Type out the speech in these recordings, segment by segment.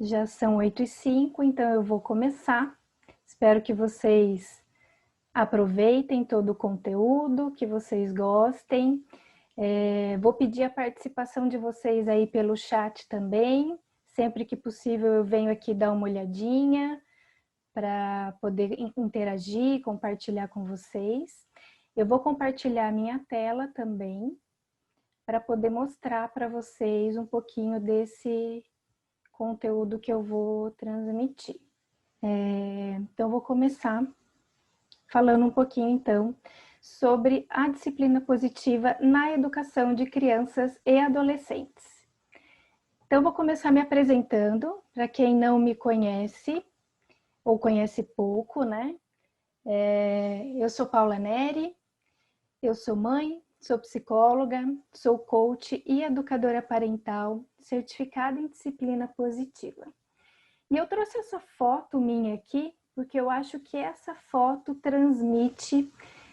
Já são 8h05, então eu vou começar. Espero que vocês aproveitem todo o conteúdo, que vocês gostem. Vou pedir a participação de vocês aí pelo chat também. Sempre que possível eu venho aqui dar uma olhadinha para poder interagir, compartilhar com vocês. Eu vou compartilhar a minha tela também para poder mostrar para vocês um pouquinho desse conteúdo que eu vou transmitir. Então, eu vou começar falando um pouquinho, então, sobre a disciplina positiva na educação de crianças e adolescentes. Então, eu vou começar me apresentando, para quem não me conhece, ou conhece pouco, né? Eu sou Paula Neri, eu sou mãe, sou psicóloga, sou coach e educadora parental, certificada em disciplina positiva. E eu trouxe essa foto minha aqui, porque eu acho que essa foto transmite,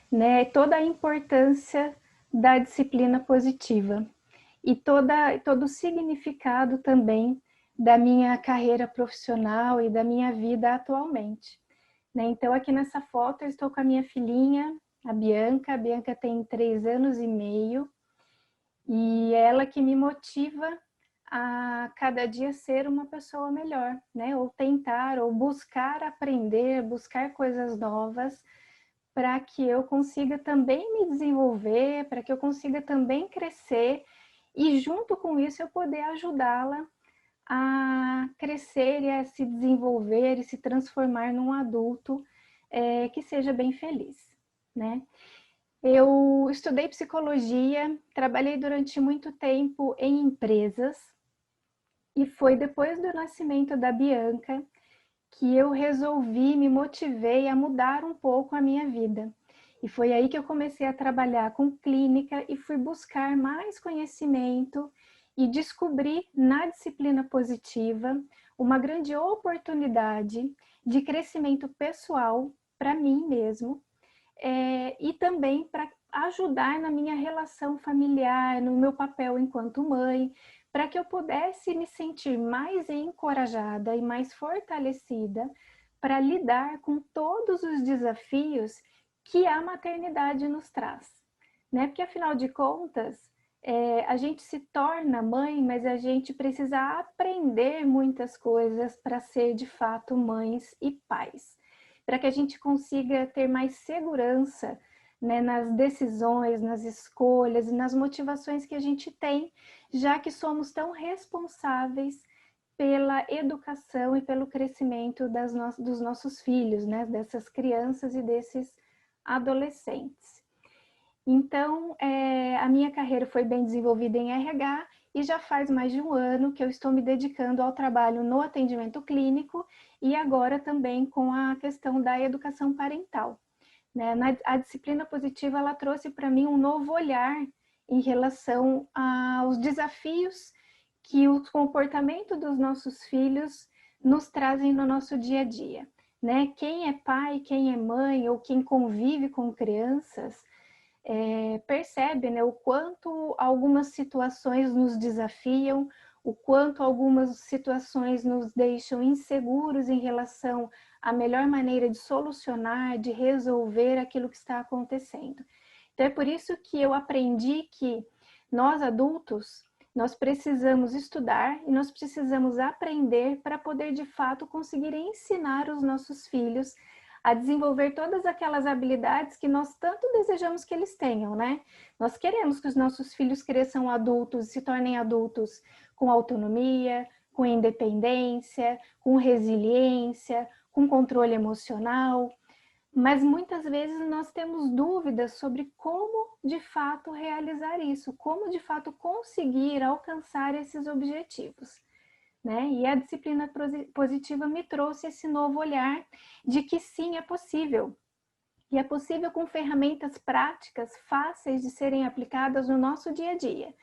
né, toda a importância da disciplina positiva e todo o significado também da minha carreira profissional e da minha vida atualmente. Né? Então, aqui nessa foto eu estou com a minha filhinha, a Bianca. A Bianca tem 3 anos e meio e é ela que me motiva a cada dia ser uma pessoa melhor, né? Ou tentar, ou buscar aprender, buscar coisas novas, para que eu consiga também me desenvolver, para que eu consiga também crescer e junto com isso eu poder ajudá-la a crescer e a se desenvolver e se transformar num adulto que seja bem feliz, né? Eu estudei psicologia, trabalhei durante muito tempo em empresas e foi depois do nascimento da Bianca que eu resolvi, me motivei a mudar um pouco a minha vida. E foi aí que eu comecei a trabalhar com clínica e fui buscar mais conhecimento e descobri na disciplina positiva uma grande oportunidade de crescimento pessoal para mim mesmo, e também para ajudar na minha relação familiar, no meu papel enquanto mãe, para que eu pudesse me sentir mais encorajada e mais fortalecida para lidar com todos os desafios que a maternidade nos traz, né? Porque afinal de contas, a gente se torna mãe, mas a gente precisa aprender muitas coisas para ser de fato mães e pais, para que a gente consiga ter mais segurança, né, nas decisões, nas escolhas e nas motivações que a gente tem, já que somos tão responsáveis pela educação e pelo crescimento dos nossos filhos, né, dessas crianças e desses adolescentes. Então, a minha carreira foi bem desenvolvida em RH e já faz mais de um ano que eu estou me dedicando ao trabalho no atendimento clínico e agora também com a questão da educação parental. Né? A disciplina positiva ela trouxe para mim um novo olhar em relação aos desafios que o comportamento dos nossos filhos nos trazem no nosso dia a dia. Né? Quem é pai, quem é mãe ou quem convive com crianças percebe, né, o quanto algumas situações nos desafiam, o quanto algumas situações nos deixam inseguros em relação à melhor maneira de solucionar, de resolver aquilo que está acontecendo. Então é por isso que eu aprendi que nós adultos, nós precisamos estudar e nós precisamos aprender para poder de fato conseguir ensinar os nossos filhos a desenvolver todas aquelas habilidades que nós tanto desejamos que eles tenham, né? Nós queremos que os nossos filhos cresçam adultos, se tornem adultos com autonomia, com independência, com resiliência, com controle emocional, mas muitas vezes nós temos dúvidas sobre como de fato realizar isso, como de fato conseguir alcançar esses objetivos. Né? E a disciplina positiva me trouxe esse novo olhar de que sim, é possível. E é possível com ferramentas práticas, fáceis de serem aplicadas no nosso dia a dia.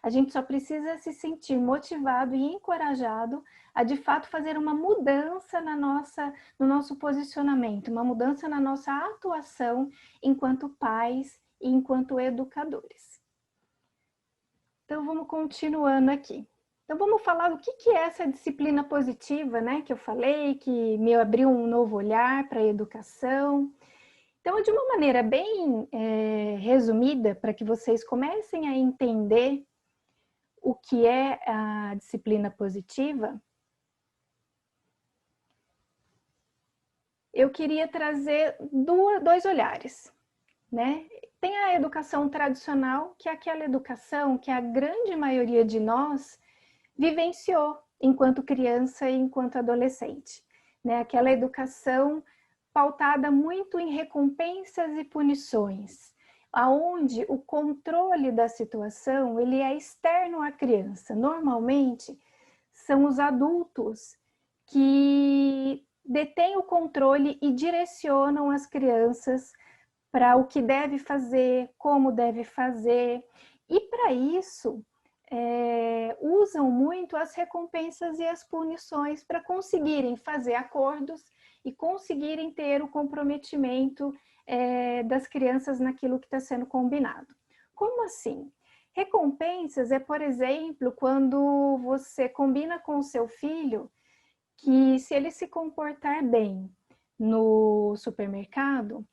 A gente só precisa se sentir motivado e encorajado a de fato fazer uma mudança no nosso posicionamento, uma mudança na nossa atuação enquanto pais e enquanto educadores. Então vamos continuando aqui. Então vamos falar o que é essa disciplina positiva, né? Que eu falei, que me abriu um novo olhar para a educação. Então, de uma maneira bem resumida, para que vocês comecem a entender o que é a disciplina positiva, eu queria trazer dois olhares, né? Tem a educação tradicional, que é aquela educação que a grande maioria de nós vivenciou enquanto criança e enquanto adolescente, né? Aquela educação pautada muito em recompensas e punições, aonde o controle da situação ele é externo à criança. Normalmente são os adultos que detêm o controle e direcionam as crianças para o que deve fazer, como deve fazer, e para isso usam muito as recompensas e as punições para conseguirem fazer acordos e conseguirem ter o comprometimento das crianças naquilo que está sendo combinado. Como assim? Recompensas é, por exemplo, quando você combina com o seu filho que se ele se comportar bem no supermercado,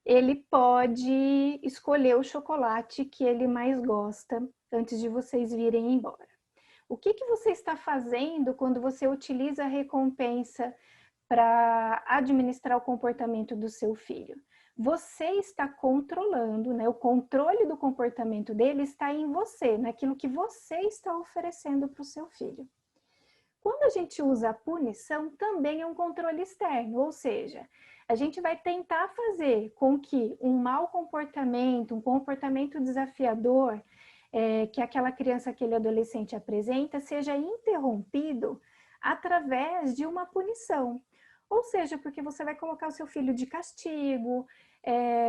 ele pode escolher o chocolate que ele mais gosta antes de vocês virem embora. O que você está fazendo quando você utiliza a recompensa para administrar o comportamento do seu filho? Você está controlando, né? O controle do comportamento dele está em você, naquilo que você está oferecendo para o seu filho. Quando a gente usa a punição, também é um controle externo, ou seja, a gente vai tentar fazer com que um mau comportamento, um comportamento desafiador que aquela criança, aquele adolescente apresenta, seja interrompido através de uma punição. Ou seja, porque você vai colocar o seu filho de castigo,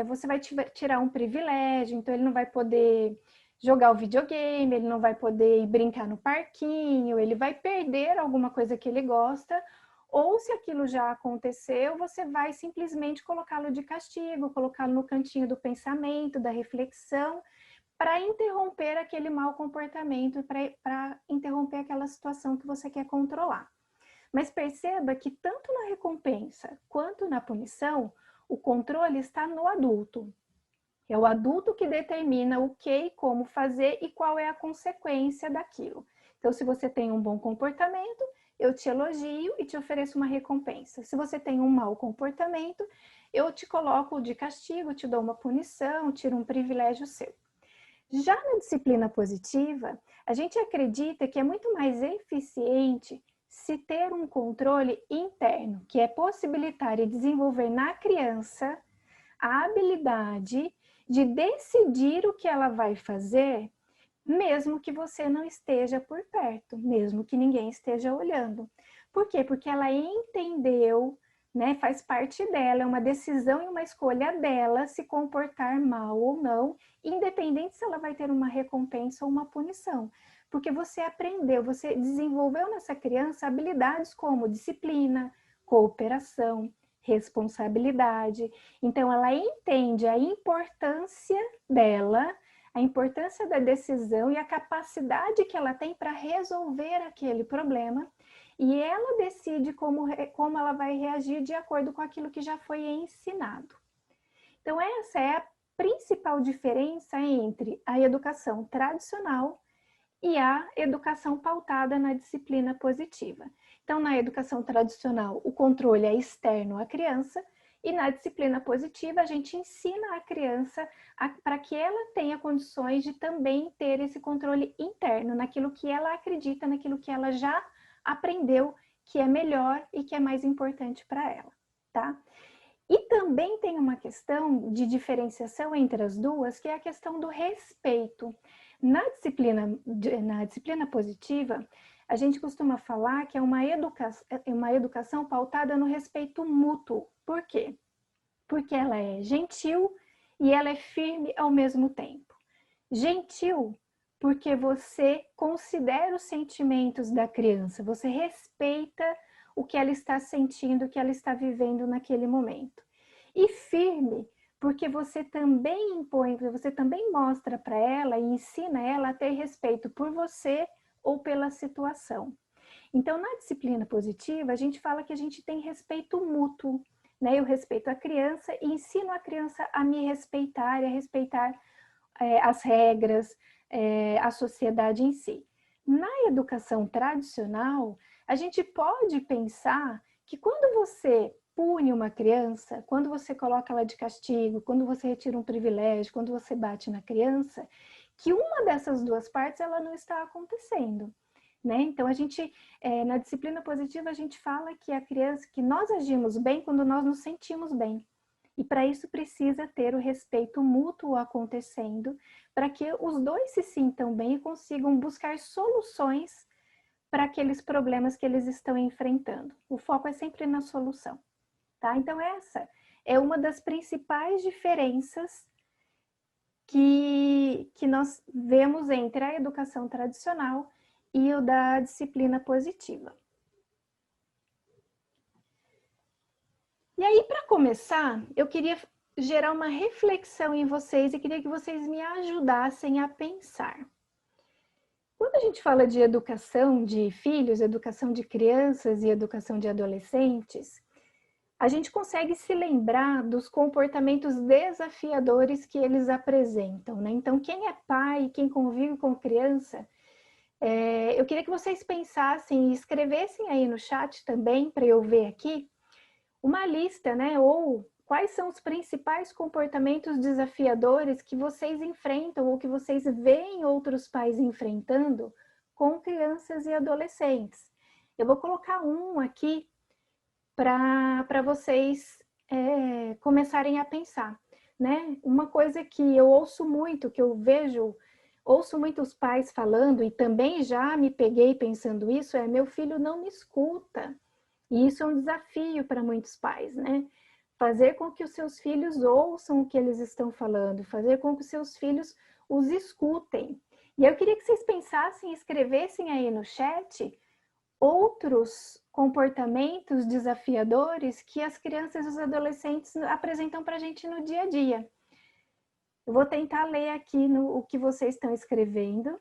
você vai tirar um privilégio, então ele não vai poder jogar o videogame, ele não vai poder ir brincar no parquinho, ele vai perder alguma coisa que ele gosta, ou se aquilo já aconteceu, você vai simplesmente colocá-lo de castigo, colocá-lo no cantinho do pensamento, da reflexão, para interromper aquele mau comportamento, para interromper aquela situação que você quer controlar. Mas perceba que tanto na recompensa quanto na punição, o controle está no adulto. É o adulto que determina o que e como fazer e qual é a consequência daquilo. Então, se você tem um bom comportamento, eu te elogio e te ofereço uma recompensa. Se você tem um mau comportamento, eu te coloco de castigo, te dou uma punição, tiro um privilégio seu. Já na disciplina positiva, a gente acredita que é muito mais eficiente se ter um controle interno, que é possibilitar e desenvolver na criança a habilidade de decidir o que ela vai fazer, mesmo que você não esteja por perto, mesmo que ninguém esteja olhando. Por quê? Porque ela entendeu, né, faz parte dela, é uma decisão e uma escolha dela se comportar mal ou não, independente se ela vai ter uma recompensa ou uma punição. Porque você aprendeu, você desenvolveu nessa criança habilidades como disciplina, cooperação, responsabilidade. Então, ela entende a importância dela, a importância da decisão e a capacidade que ela tem para resolver aquele problema, e ela decide como ela vai reagir de acordo com aquilo que já foi ensinado. Então, essa é a principal diferença entre a educação tradicional e a educação pautada na disciplina positiva. Então, na educação tradicional, o controle é externo à criança, e na disciplina positiva, a gente ensina a criança para que ela tenha condições de também ter esse controle interno, naquilo que ela acredita, naquilo que ela já aprendeu que é melhor e que é mais importante para ela, tá? E também tem uma questão de diferenciação entre as duas, que é a questão do respeito. Na disciplina positiva, a gente costuma falar que é uma educação pautada no respeito mútuo. Por quê? Porque ela é gentil e ela é firme ao mesmo tempo. Gentil porque você considera os sentimentos da criança, você respeita o que ela está sentindo, o que ela está vivendo naquele momento. E firme, porque você também impõe, você também mostra para ela e ensina ela a ter respeito por você, ou pela situação. Então, na disciplina positiva, a gente fala que a gente tem respeito mútuo, né? Eu respeito a criança e ensino a criança a me respeitar e a respeitar as regras, a sociedade em si. Na educação tradicional, a gente pode pensar que quando você pune uma criança, quando você coloca ela de castigo, quando você retira um privilégio, quando você bate na criança, que uma dessas duas partes ela não está acontecendo. Né? Então, a gente, na disciplina positiva, a gente fala que a criança, que nós agimos bem quando nós nos sentimos bem. E para isso precisa ter o respeito mútuo acontecendo, para que os dois se sintam bem e consigam buscar soluções para aqueles problemas que eles estão enfrentando. O foco é sempre na solução, tá? Então essa é uma das principais diferenças que nós vemos entre a educação tradicional e o da disciplina positiva. E aí, para começar, eu queria gerar uma reflexão em vocês e queria que vocês me ajudassem a pensar. Quando a gente fala de educação de filhos, educação de crianças e educação de adolescentes, a gente consegue se lembrar dos comportamentos desafiadores que eles apresentam, né? Então, quem é pai, quem convive com criança, eu queria que vocês pensassem e escrevessem aí no chat também, para eu ver aqui, uma lista, né? Ou quais são os principais comportamentos desafiadores que vocês enfrentam ou que vocês veem outros pais enfrentando com crianças e adolescentes. Eu vou colocar um aqui para vocês começarem a pensar, né? Uma coisa que eu ouço muito, que eu vejo, ouço muitos pais falando e também já me peguei pensando isso, meu filho não me escuta. E isso é um desafio para muitos pais, né? Fazer com que os seus filhos ouçam o que eles estão falando, fazer com que os seus filhos os escutem. E eu queria que vocês pensassem e escrevessem aí no chat outros comportamentos desafiadores que as crianças e os adolescentes apresentam para a gente no dia a dia. Eu vou tentar ler aqui o que vocês estão escrevendo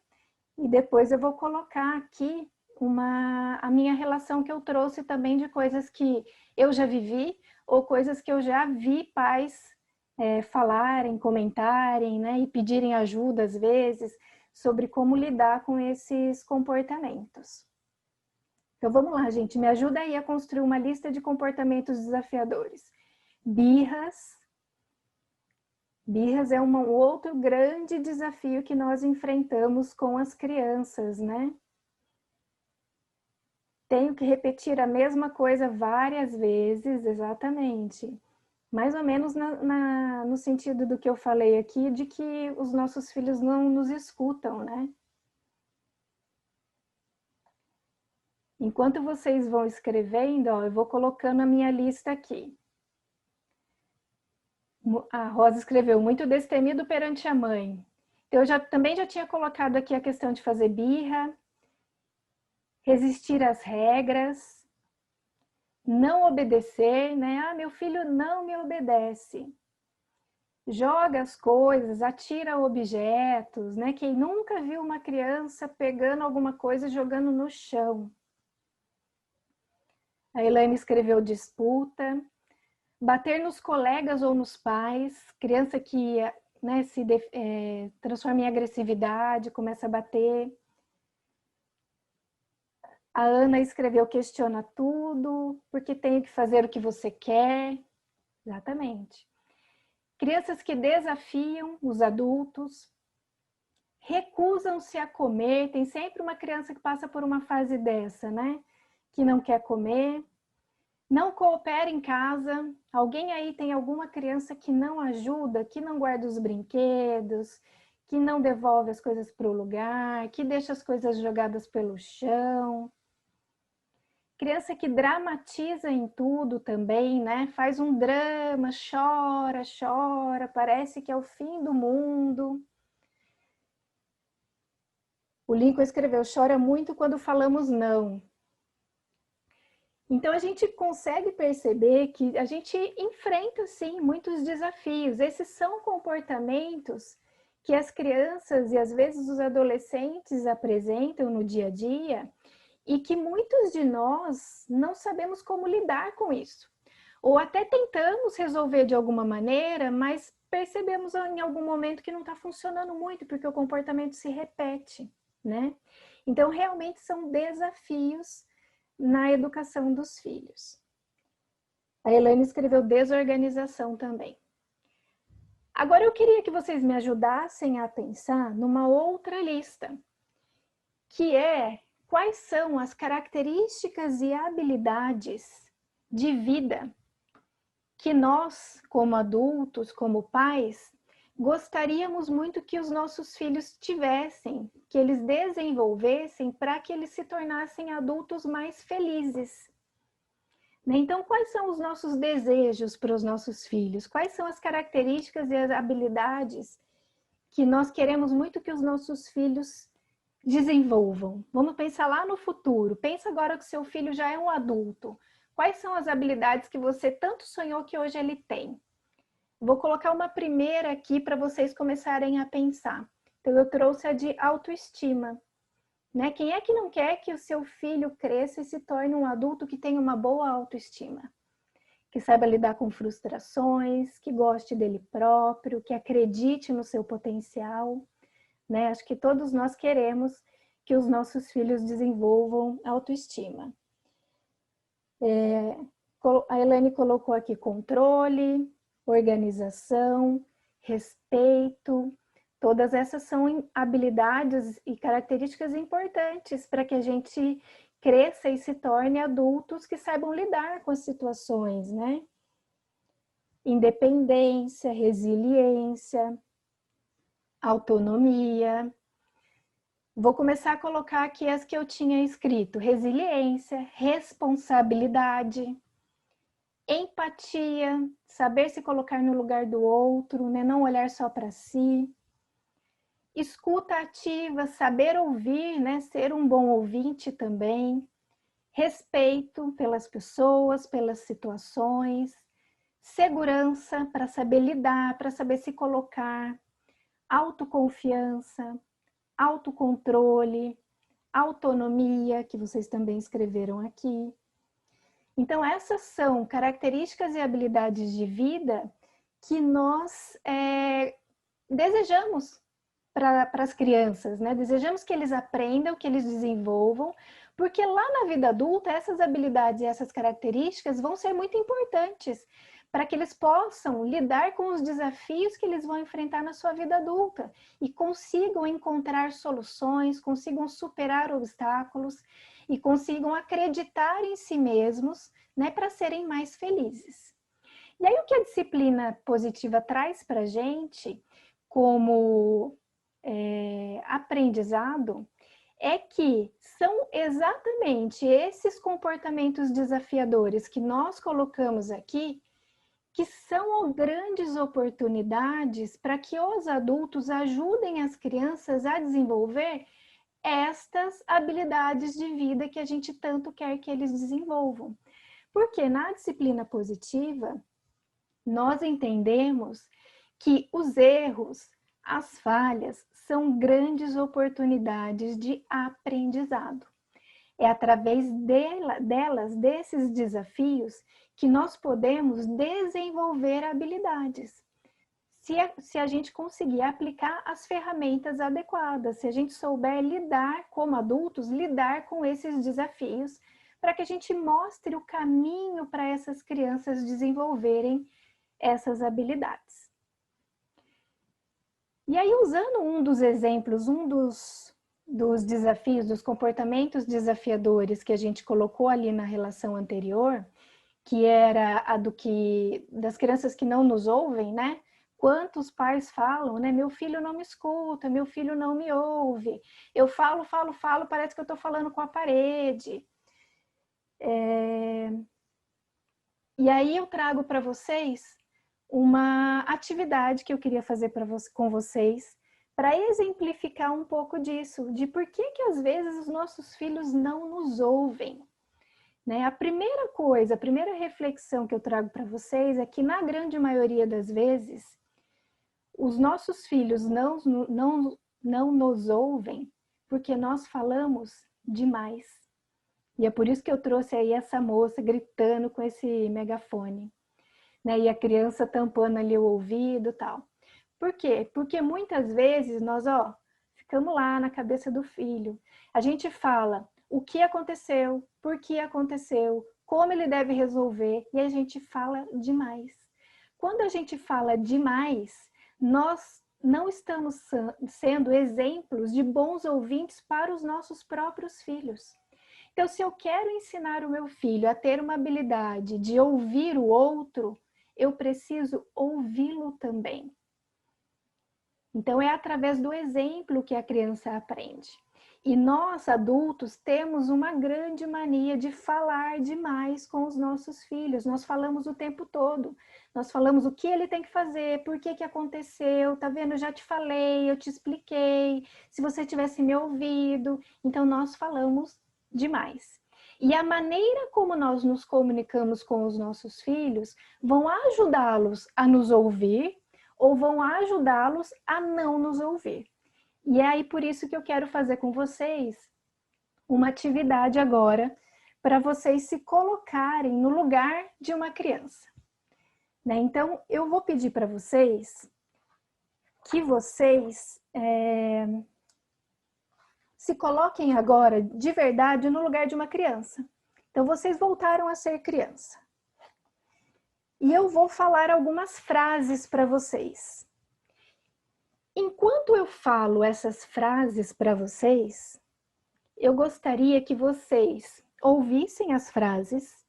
e depois eu vou colocar aqui a minha relação que eu trouxe também de coisas que eu já vivi ou coisas que eu já vi pais falarem, comentarem, né, e pedirem ajuda às vezes sobre como lidar com esses comportamentos. Então vamos lá, gente, me ajuda aí a construir uma lista de comportamentos desafiadores. Birras. Birras é um outro grande desafio que nós enfrentamos com as crianças, né? Tenho que repetir a mesma coisa várias vezes, exatamente. Mais ou menos no sentido do que eu falei aqui, de que os nossos filhos não nos escutam, né? Enquanto vocês vão escrevendo, ó, eu vou colocando a minha lista aqui. A Rosa escreveu, muito destemido perante a mãe. Eu também já tinha colocado aqui a questão de fazer birra, resistir às regras, não obedecer, né? Ah, meu filho não me obedece. Joga as coisas, atira objetos, né? Quem nunca viu uma criança pegando alguma coisa e jogando no chão? A Elaine escreveu disputa, bater nos colegas ou nos pais, criança que, né, transforma em agressividade, começa a bater. A Ana escreveu questiona tudo, porque tem que fazer o que você quer. Exatamente. Crianças que desafiam os adultos, recusam-se a comer. Tem sempre uma criança que passa por uma fase dessa, né? Que não quer comer. Não coopera em casa. Alguém aí tem alguma criança que não ajuda, que não guarda os brinquedos, que não devolve as coisas para o lugar, que deixa as coisas jogadas pelo chão. Criança que dramatiza em tudo também, né? Faz um drama, chora, chora, parece que é o fim do mundo. O Lincoln escreveu, chora muito quando falamos não. Então a gente consegue perceber que a gente enfrenta sim muitos desafios. Esses são comportamentos que as crianças e às vezes os adolescentes apresentam no dia a dia e que muitos de nós não sabemos como lidar com isso. Ou até tentamos resolver de alguma maneira, mas percebemos em algum momento que não está funcionando muito, porque o comportamento se repete, né? Então, realmente são desafios na educação dos filhos. A Elaine escreveu desorganização também. Agora eu queria que vocês me ajudassem a pensar numa outra lista, que é quais são as características e habilidades de vida que nós, como adultos, como pais, gostaríamos muito que os nossos filhos tivessem, que eles desenvolvessem para que eles se tornassem adultos mais felizes. Então, quais são os nossos desejos para os nossos filhos? Quais são as características e as habilidades que nós queremos muito que os nossos filhos desenvolvam? Vamos pensar lá no futuro. Pensa agora que seu filho já é um adulto. Quais são as habilidades que você tanto sonhou que hoje ele tem? Vou colocar uma primeira aqui para vocês começarem a pensar. Então, eu trouxe a de autoestima. Né? Quem é que não quer que o seu filho cresça e se torne um adulto que tenha uma boa autoestima? Que saiba lidar com frustrações, que goste dele próprio, que acredite no seu potencial. Né? Acho que todos nós queremos que os nossos filhos desenvolvam autoestima. A Elaine colocou aqui controle, organização, respeito. Todas essas são habilidades e características importantes para que a gente cresça e se torne adultos que saibam lidar com as situações, né? Independência, resiliência, autonomia. Vou começar a colocar aqui as que eu tinha escrito: resiliência, responsabilidade, empatia, saber se colocar no lugar do outro, né? Não olhar só para si. Escuta ativa, saber ouvir, né? Ser um bom ouvinte também. Respeito pelas pessoas, pelas situações. Segurança, para saber lidar, para saber se colocar. Autoconfiança, autocontrole, autonomia, que vocês também escreveram aqui. Então, essas são características e habilidades de vida que nós desejamos para as crianças, né? Desejamos que eles aprendam, que eles desenvolvam, porque lá na vida adulta, essas habilidades e essas características vão ser muito importantes para que eles possam lidar com os desafios que eles vão enfrentar na sua vida adulta e consigam encontrar soluções, consigam superar obstáculos e consigam acreditar em si mesmos, né, para serem mais felizes. E aí o que a disciplina positiva traz para a gente como aprendizado é que são exatamente esses comportamentos desafiadores que nós colocamos aqui que são grandes oportunidades para que os adultos ajudem as crianças a desenvolver estas habilidades de vida que a gente tanto quer que eles desenvolvam. Porque na disciplina positiva, nós entendemos que os erros, as falhas, são grandes oportunidades de aprendizado. É através delas, desses desafios, que nós podemos desenvolver habilidades. Se a gente conseguir aplicar as ferramentas adequadas, se a gente souber lidar como adultos, lidar com esses desafios, para que a gente mostre o caminho para essas crianças desenvolverem essas habilidades. E aí, usando um dos exemplos, um dos desafios, dos comportamentos desafiadores que a gente colocou ali na relação anterior, que era a das crianças que não nos ouvem, né? Quantos pais falam, né? Meu filho não me escuta, meu filho não me ouve. Eu falo, parece que eu estou falando com a parede. E aí eu trago para vocês uma atividade que eu queria fazer com vocês para exemplificar um pouco disso, de por que às vezes os nossos filhos não nos ouvem. Né? A primeira coisa, a primeira reflexão que eu trago para vocês é que na grande maioria das vezes, os nossos filhos não nos ouvem porque nós falamos demais. E é por isso que eu trouxe aí essa moça gritando com esse megafone, né? E a criança tampando ali o ouvido e tal. Por quê? Porque muitas vezes nós, ficamos lá na cabeça do filho. A gente fala o que aconteceu, por que aconteceu, como ele deve resolver, e a gente fala demais. Quando a gente fala demais, nós não estamos sendo exemplos de bons ouvintes para os nossos próprios filhos. Então, se eu quero ensinar o meu filho a ter uma habilidade de ouvir o outro, eu preciso ouvi-lo também. Então, é através do exemplo que a criança aprende. E nós, adultos, temos uma grande mania de falar demais com os nossos filhos. Nós falamos o tempo todo. Nós falamos o que ele tem que fazer, por que aconteceu, tá vendo? Eu já te falei, eu te expliquei, se você tivesse me ouvido. Então, nós falamos demais. E a maneira como nós nos comunicamos com os nossos filhos vão ajudá-los a nos ouvir ou vão ajudá-los a não nos ouvir. E é aí por isso que eu quero fazer com vocês uma atividade agora para vocês se colocarem no lugar de uma criança. Né? Então, eu vou pedir para vocês que vocês se coloquem agora de verdade no lugar de uma criança. Então, vocês voltaram a ser criança. E eu vou falar algumas frases para vocês. Enquanto eu falo essas frases para vocês, eu gostaria que vocês ouvissem as frases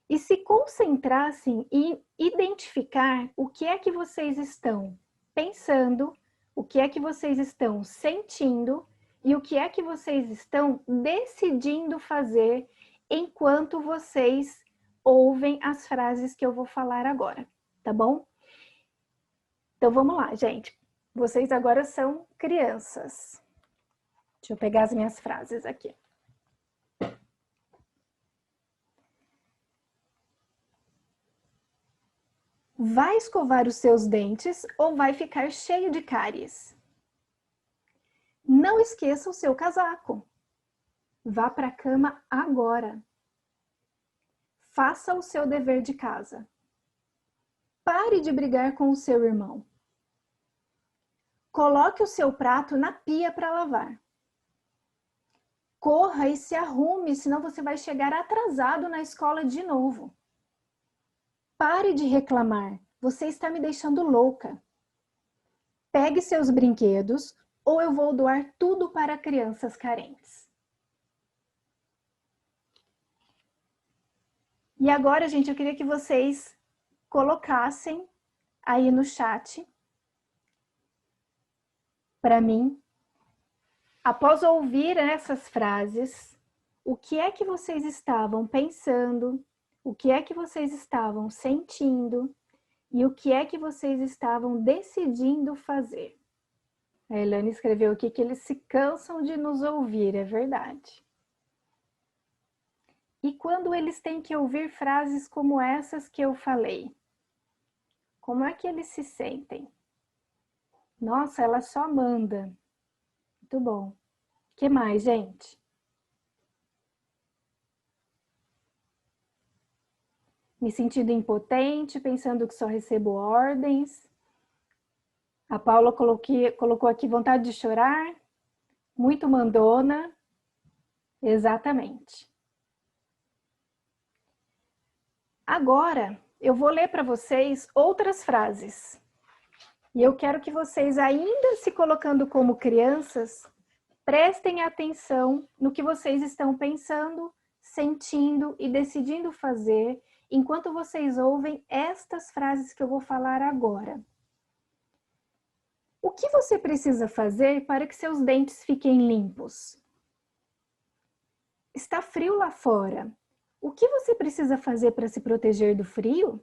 e se concentrassem em identificar o que é que vocês estão pensando, o que é que vocês estão sentindo e o que é que vocês estão decidindo fazer enquanto vocês ouvem as frases que eu vou falar agora, tá bom? Então vamos lá, gente. Vocês agora são crianças. Deixa eu pegar as minhas frases aqui. Vai escovar os seus dentes ou vai ficar cheio de cáries? Não esqueça o seu casaco. Vá para a cama agora. Faça o seu dever de casa. Pare de brigar com o seu irmão. Coloque o seu prato na pia para lavar. Corra e se arrume, senão você vai chegar atrasado na escola de novo. Pare de reclamar, você está me deixando louca. Pegue seus brinquedos ou eu vou doar tudo para crianças carentes. E agora, gente, eu queria que vocês colocassem aí no chat para mim, após ouvir essas frases, o que é que vocês estavam pensando, o que é que vocês estavam sentindo e o que é que vocês estavam decidindo fazer. A Elane escreveu aqui que eles se cansam de nos ouvir, é verdade. E quando eles têm que ouvir frases como essas que eu falei, como é que eles se sentem? Nossa, ela só manda. Muito bom. O que mais, gente? Me sentindo impotente, pensando que só recebo ordens. A Paula colocou aqui vontade de chorar. Muito mandona. Exatamente. Agora, eu vou ler para vocês outras frases. E eu quero que vocês, ainda se colocando como crianças, prestem atenção no que vocês estão pensando, sentindo e decidindo fazer enquanto vocês ouvem estas frases que eu vou falar agora. O que você precisa fazer para que seus dentes fiquem limpos? Está frio lá fora. O que você precisa fazer para se proteger do frio?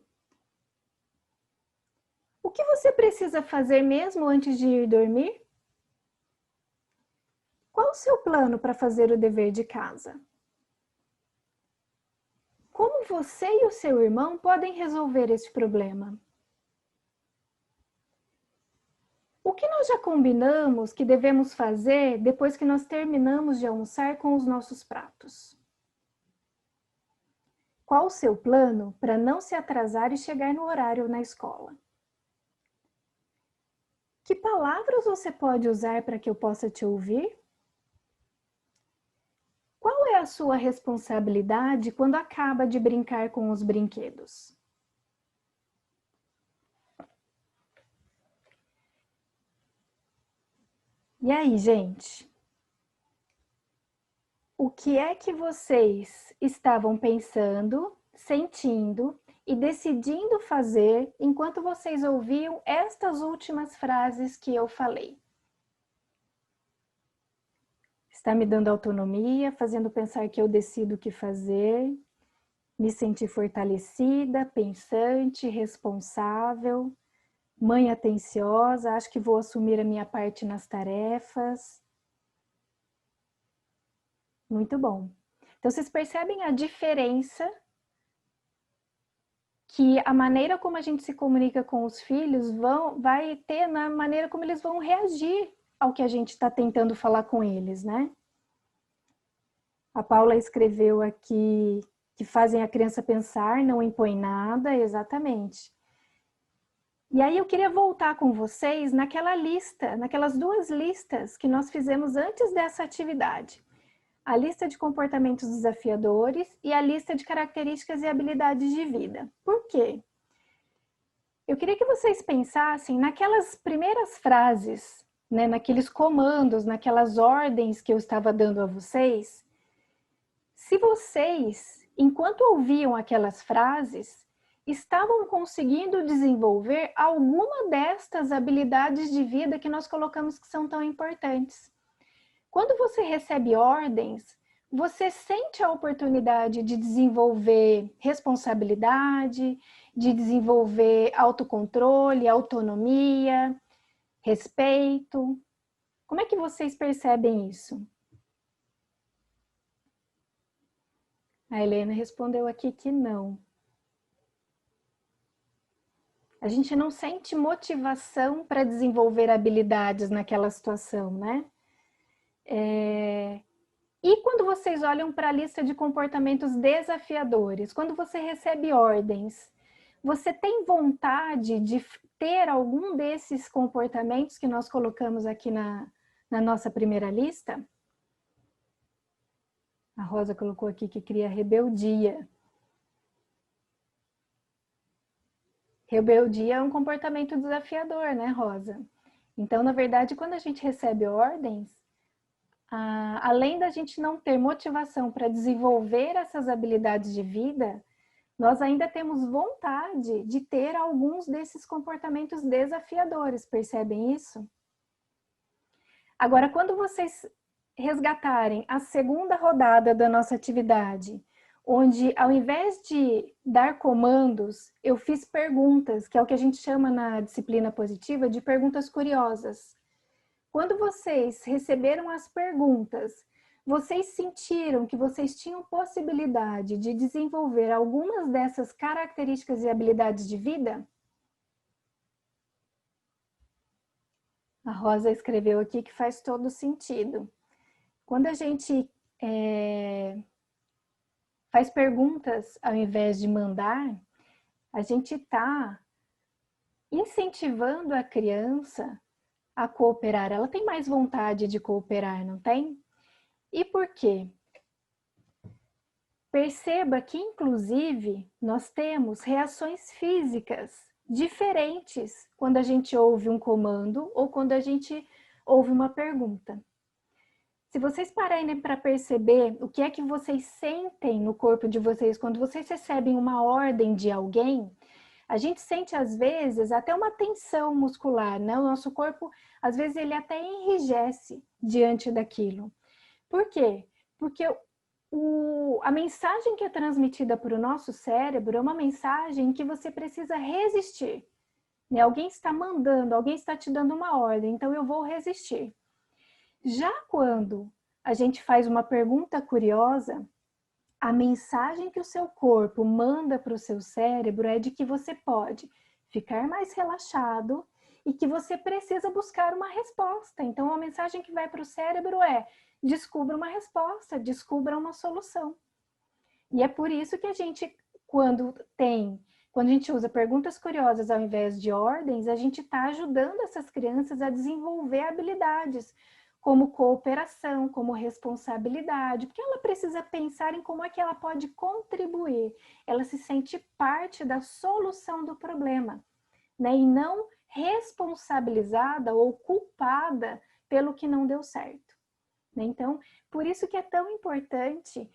O que você precisa fazer mesmo antes de ir dormir? Qual o seu plano para fazer o dever de casa? Como você e o seu irmão podem resolver este problema? O que nós já combinamos que devemos fazer depois que nós terminamos de almoçar com os nossos pratos? Qual o seu plano para não se atrasar e chegar no horário na escola? Que palavras você pode usar para que eu possa te ouvir? Qual é a sua responsabilidade quando acaba de brincar com os brinquedos? E aí, gente? O que é que vocês estavam pensando, sentindo e decidindo fazer enquanto vocês ouviam estas últimas frases que eu falei? Está me dando autonomia, fazendo pensar que eu decido o que fazer, me sentir fortalecida, pensante, responsável, mãe atenciosa, acho que vou assumir a minha parte nas tarefas. Muito bom. Então, vocês percebem a diferença que a maneira como a gente se comunica com os filhos vai ter na maneira como eles vão reagir ao que a gente está tentando falar com eles, né? A Paula escreveu aqui que fazem a criança pensar, não impõe nada, exatamente. E aí eu queria voltar com vocês naquela lista, naquelas duas listas que nós fizemos antes dessa atividade. A lista de comportamentos desafiadores e a lista de características e habilidades de vida. Por quê? Eu queria que vocês pensassem naquelas primeiras frases, né, naqueles comandos, naquelas ordens que eu estava dando a vocês. Se vocês, enquanto ouviam aquelas frases, estavam conseguindo desenvolver alguma destas habilidades de vida que nós colocamos que são tão importantes. Quando você recebe ordens, você sente a oportunidade de desenvolver responsabilidade, de desenvolver autocontrole, autonomia, respeito. Como é que vocês percebem isso? A Helena respondeu aqui que não. A gente não sente motivação para desenvolver habilidades naquela situação, né? E quando vocês olham para a lista de comportamentos desafiadores, quando você recebe ordens, você tem vontade de ter algum desses comportamentos que nós colocamos aqui na nossa primeira lista? A Rosa colocou aqui que cria rebeldia. Rebeldia é um comportamento desafiador, né, Rosa? Então, na verdade, quando a gente recebe ordens, além da gente não ter motivação para desenvolver essas habilidades de vida, nós ainda temos vontade de ter alguns desses comportamentos desafiadores, percebem isso? Agora, quando vocês resgatarem a segunda rodada da nossa atividade, onde ao invés de dar comandos, eu fiz perguntas, que é o que a gente chama na disciplina positiva de perguntas curiosas. Quando vocês receberam as perguntas, vocês sentiram que vocês tinham possibilidade de desenvolver algumas dessas características e habilidades de vida? A Rosa escreveu aqui que faz todo sentido. Quando a gente faz perguntas ao invés de mandar, a gente está incentivando a criança a cooperar. Ela tem mais vontade de cooperar, não tem? E por quê? Perceba que, inclusive, nós temos reações físicas diferentes quando a gente ouve um comando ou quando a gente ouve uma pergunta. Se vocês pararem para perceber o que é que vocês sentem no corpo de vocês quando vocês recebem uma ordem de alguém, a gente sente às vezes até uma tensão muscular, né? O nosso corpo, às vezes, ele até enrijece diante daquilo. Por quê? Porque a mensagem que é transmitida para o nosso cérebro é uma mensagem que você precisa resistir. Né? Alguém está mandando, alguém está te dando uma ordem, então eu vou resistir. Já quando a gente faz uma pergunta curiosa, a mensagem que o seu corpo manda para o seu cérebro é de que você pode ficar mais relaxado e que você precisa buscar uma resposta. Então, a mensagem que vai para o cérebro é: descubra uma resposta, descubra uma solução. E é por isso que a gente, quando a gente usa perguntas curiosas ao invés de ordens, a gente está ajudando essas crianças a desenvolver habilidades, como cooperação, como responsabilidade, porque ela precisa pensar em como é que ela pode contribuir, ela se sente parte da solução do problema, né? E não responsabilizada ou culpada pelo que não deu certo, né? Então, por isso que é tão importante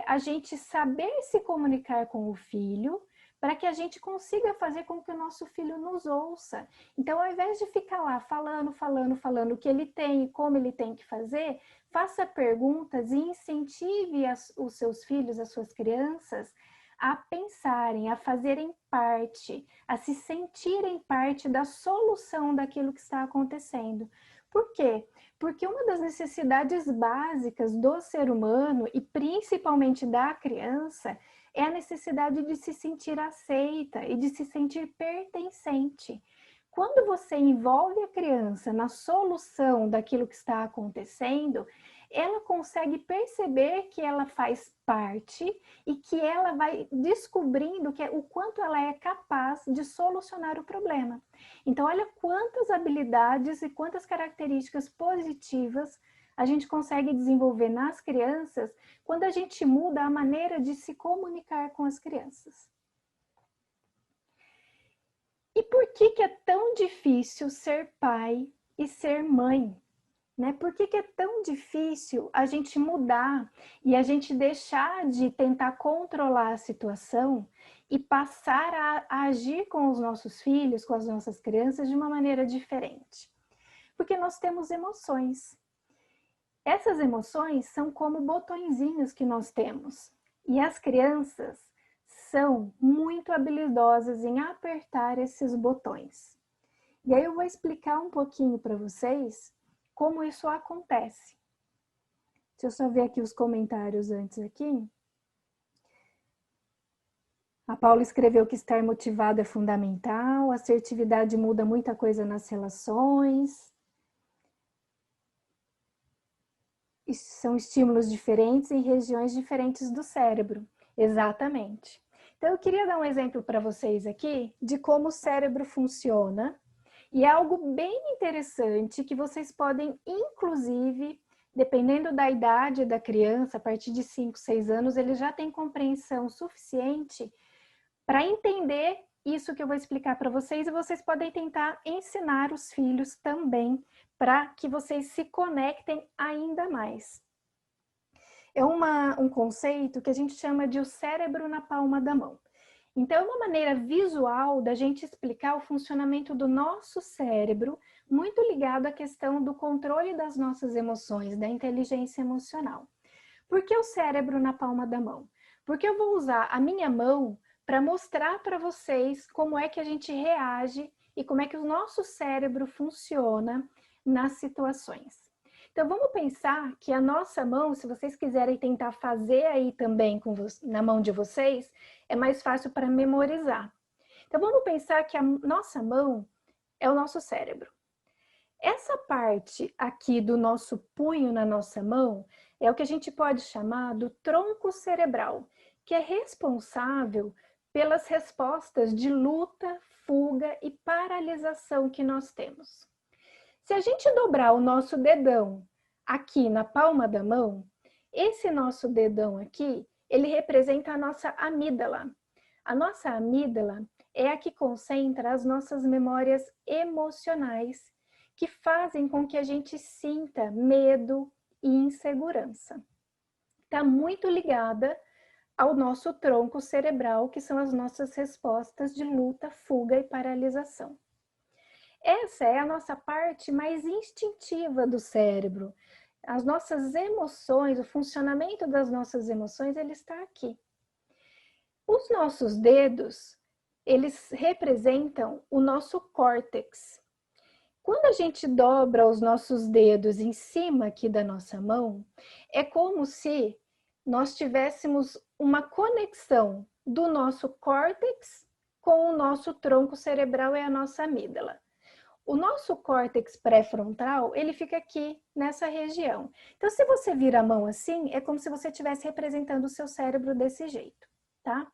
a gente saber se comunicar com o filho, para que a gente consiga fazer com que o nosso filho nos ouça. Então, ao invés de ficar lá falando o que ele tem e como ele tem que fazer, faça perguntas e incentive os seus filhos, as suas crianças, a pensarem, a fazerem parte, a se sentirem parte da solução daquilo que está acontecendo. Por quê? Porque uma das necessidades básicas do ser humano, e principalmente da criança, é a necessidade de se sentir aceita e de se sentir pertencente. Quando você envolve a criança na solução daquilo que está acontecendo, ela consegue perceber que ela faz parte e que ela vai descobrindo o quanto ela é capaz de solucionar o problema. Então, olha quantas habilidades e quantas características positivas a gente consegue desenvolver nas crianças quando a gente muda a maneira de se comunicar com as crianças. E por que é tão difícil ser pai e ser mãe? Né? Por que é tão difícil a gente mudar e a gente deixar de tentar controlar a situação e passar a agir com os nossos filhos, com as nossas crianças de uma maneira diferente? Porque nós temos emoções. Essas emoções são como botõezinhos que nós temos. E as crianças são muito habilidosas em apertar esses botões. E aí eu vou explicar um pouquinho para vocês como isso acontece. Deixa eu só ver aqui os comentários antes aqui. A Paula escreveu que estar motivado é fundamental, a assertividade muda muita coisa nas relações. São estímulos diferentes em regiões diferentes do cérebro. Exatamente. Então, eu queria dar um exemplo para vocês aqui de como o cérebro funciona. E é algo bem interessante que vocês podem, inclusive, dependendo da idade da criança, a partir de 5, 6 anos, ele já tem compreensão suficiente para entender isso que eu vou explicar para vocês, e vocês podem tentar ensinar os filhos também, para que vocês se conectem ainda mais. É um conceito que a gente chama de o cérebro na palma da mão. Então, é uma maneira visual da gente explicar o funcionamento do nosso cérebro, muito ligado à questão do controle das nossas emoções, da inteligência emocional. Por que o cérebro na palma da mão? Porque eu vou usar a minha mão para mostrar para vocês como é que a gente reage e como é que o nosso cérebro funciona nas situações. Então, vamos pensar que a nossa mão, se vocês quiserem tentar fazer aí também na mão de vocês, é mais fácil para memorizar. Então, vamos pensar que a nossa mão é o nosso cérebro. Essa parte aqui do nosso punho na nossa mão é o que a gente pode chamar do tronco cerebral, que é responsável pelas respostas de luta, fuga e paralisação que nós temos. Se a gente dobrar o nosso dedão aqui na palma da mão, esse nosso dedão aqui, ele representa a nossa amígdala. A nossa amígdala é a que concentra as nossas memórias emocionais, que fazem com que a gente sinta medo e insegurança. Está muito ligada ao nosso tronco cerebral, que são as nossas respostas de luta, fuga e paralisação. Essa é a nossa parte mais instintiva do cérebro. As nossas emoções, o funcionamento das nossas emoções, ele está aqui. Os nossos dedos, eles representam o nosso córtex. Quando a gente dobra os nossos dedos em cima aqui da nossa mão, é como se nós tivéssemos uma conexão do nosso córtex com o nosso tronco cerebral e a nossa amígdala. O nosso córtex pré-frontal, ele fica aqui nessa região. Então, se você vira a mão assim, é como se você estivesse representando o seu cérebro desse jeito, tá?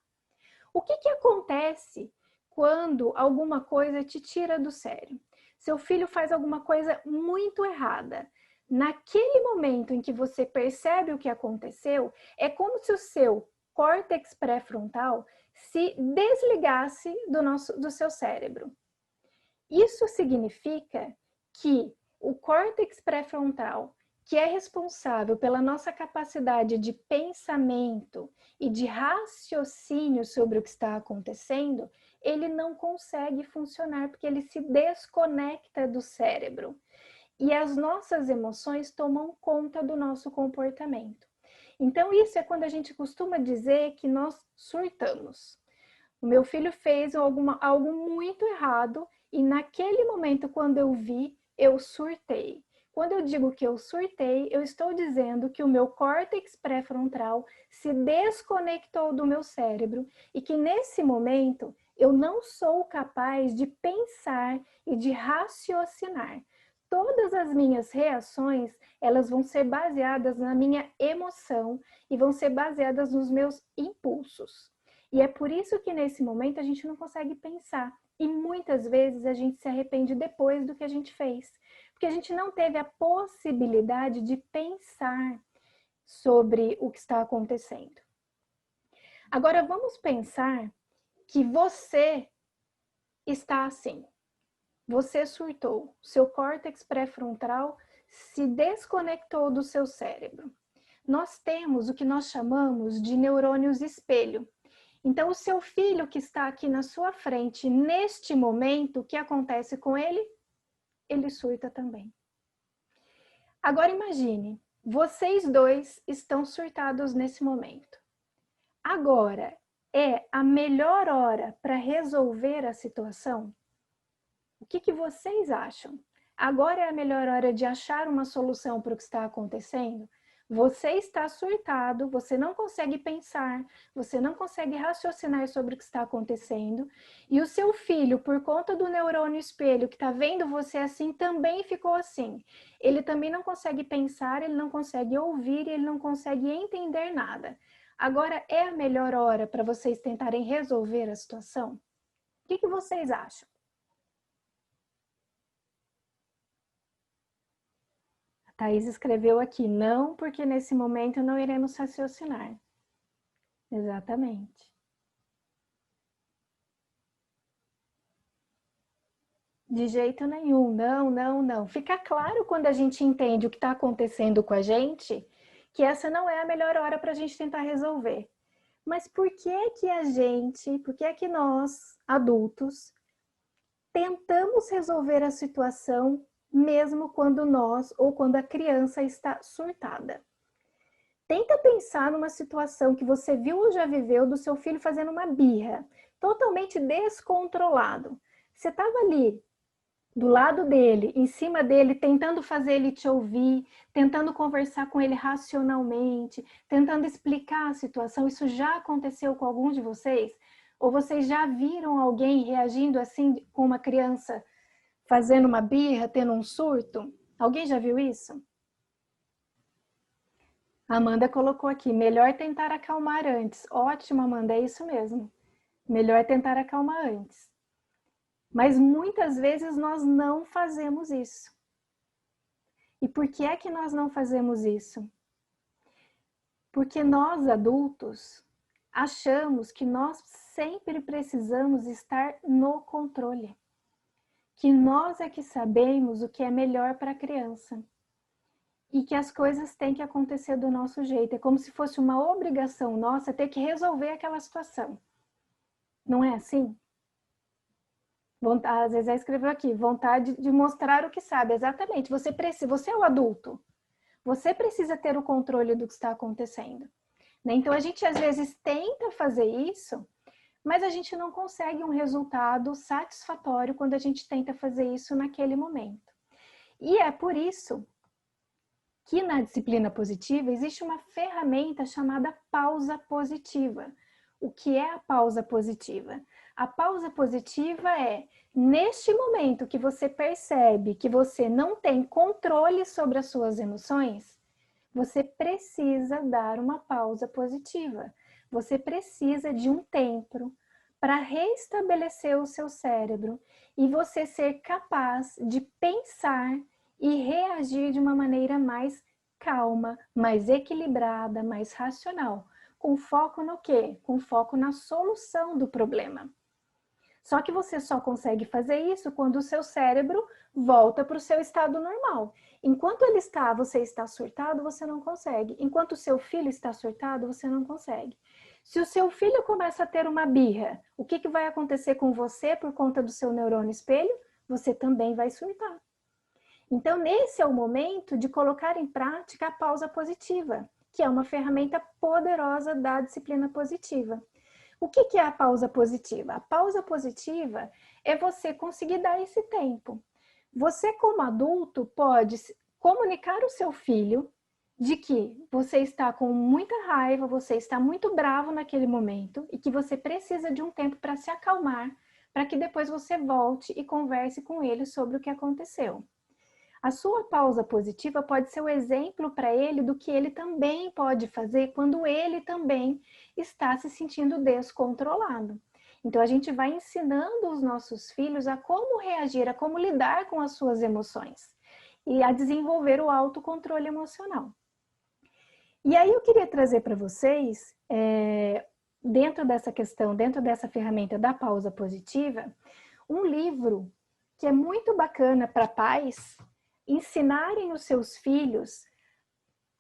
O que acontece quando alguma coisa te tira do sério? Seu filho faz alguma coisa muito errada. Naquele momento em que você percebe o que aconteceu, é como se o seu córtex pré-frontal se desligasse do seu cérebro. Isso significa que o córtex pré-frontal, que é responsável pela nossa capacidade de pensamento e de raciocínio sobre o que está acontecendo, ele não consegue funcionar porque ele se desconecta do cérebro. E as nossas emoções tomam conta do nosso comportamento. Então, isso é quando a gente costuma dizer que nós surtamos. O meu filho fez algo muito errado e naquele momento, quando eu vi, eu surtei. Quando eu digo que eu surtei, eu estou dizendo que o meu córtex pré-frontal se desconectou do meu cérebro e que nesse momento eu não sou capaz de pensar e de raciocinar. Todas as minhas reações, elas vão ser baseadas na minha emoção e vão ser baseadas nos meus impulsos. E é por isso que nesse momento a gente não consegue pensar. E muitas vezes a gente se arrepende depois do que a gente fez. Porque a gente não teve a possibilidade de pensar sobre o que está acontecendo. Agora vamos pensar que você está assim. Você surtou. Seu córtex pré-frontal se desconectou do seu cérebro. Nós temos o que nós chamamos de neurônios espelho. Então, o seu filho que está aqui na sua frente, neste momento, o que acontece com ele? Ele surta também. Agora imagine, vocês dois estão surtados nesse momento. Agora, é a melhor hora para resolver a situação? O que vocês acham? Agora é a melhor hora de achar uma solução para o que está acontecendo? Você está surtado, você não consegue pensar, você não consegue raciocinar sobre o que está acontecendo, e o seu filho, por conta do neurônio espelho que está vendo você assim, também ficou assim. Ele também não consegue pensar, ele não consegue ouvir, ele não consegue entender nada. Agora é a melhor hora para vocês tentarem resolver a situação? O que vocês acham? Thaís escreveu aqui, não, porque nesse momento não iremos raciocinar. Exatamente. De jeito nenhum, não, não, não. Fica claro quando a gente entende o que está acontecendo com a gente, que essa não é a melhor hora para a gente tentar resolver. Mas por que nós, adultos, tentamos resolver a situação mesmo quando nós ou quando a criança está surtada? Tenta pensar numa situação que você viu ou já viveu do seu filho fazendo uma birra, totalmente descontrolado. Você estava ali, do lado dele, em cima dele, tentando fazer ele te ouvir, tentando conversar com ele racionalmente, tentando explicar a situação. Isso já aconteceu com algum de vocês? Ou vocês já viram alguém reagindo assim com uma criança fazendo uma birra, tendo um surto? Alguém já viu isso? A Amanda colocou aqui, melhor tentar acalmar antes. Ótimo, Amanda, é isso mesmo. Melhor tentar acalmar antes. Mas muitas vezes nós não fazemos isso. E por que é que nós não fazemos isso? Porque nós, adultos, achamos que nós sempre precisamos estar no controle. Que nós é que sabemos o que é melhor para a criança. E que as coisas têm que acontecer do nosso jeito. É como se fosse uma obrigação nossa ter que resolver aquela situação. Não é assim? Às vezes escreveu aqui, vontade de mostrar o que sabe. Exatamente, você é o adulto. Você precisa ter o controle do que está acontecendo. Né? Então, a gente às vezes tenta fazer isso, mas a gente não consegue um resultado satisfatório quando a gente tenta fazer isso naquele momento. E é por isso que na disciplina positiva existe uma ferramenta chamada pausa positiva. O que é a pausa positiva? A pausa positiva é, neste momento que você percebe que você não tem controle sobre as suas emoções, você precisa dar uma pausa positiva. Você precisa de um tempo para restabelecer o seu cérebro e você ser capaz de pensar e reagir de uma maneira mais calma, mais equilibrada, mais racional. Com foco no quê? Com foco na solução do problema. Só que você só consegue fazer isso quando o seu cérebro volta para o seu estado normal. Enquanto você está surtado, você não consegue. Enquanto o seu filho está surtado, você não consegue. Se o seu filho começa a ter uma birra, o que vai acontecer com você por conta do seu neurônio espelho? Você também vai surtar. Então, esse é o momento de colocar em prática a pausa positiva, que é uma ferramenta poderosa da disciplina positiva. O que é a pausa positiva? A pausa positiva é você conseguir dar esse tempo. Você, como adulto, pode comunicar ao seu filho de que você está com muita raiva, você está muito bravo naquele momento e que você precisa de um tempo para se acalmar, para que depois você volte e converse com ele sobre o que aconteceu. A sua pausa positiva pode ser o exemplo para ele do que ele também pode fazer quando ele também está se sentindo descontrolado. Então, a gente vai ensinando os nossos filhos a como reagir, a como lidar com as suas emoções e a desenvolver o autocontrole emocional. E aí eu queria trazer para vocês, dentro dessa questão, dentro dessa ferramenta da pausa positiva, um livro que é muito bacana para pais ensinarem os seus filhos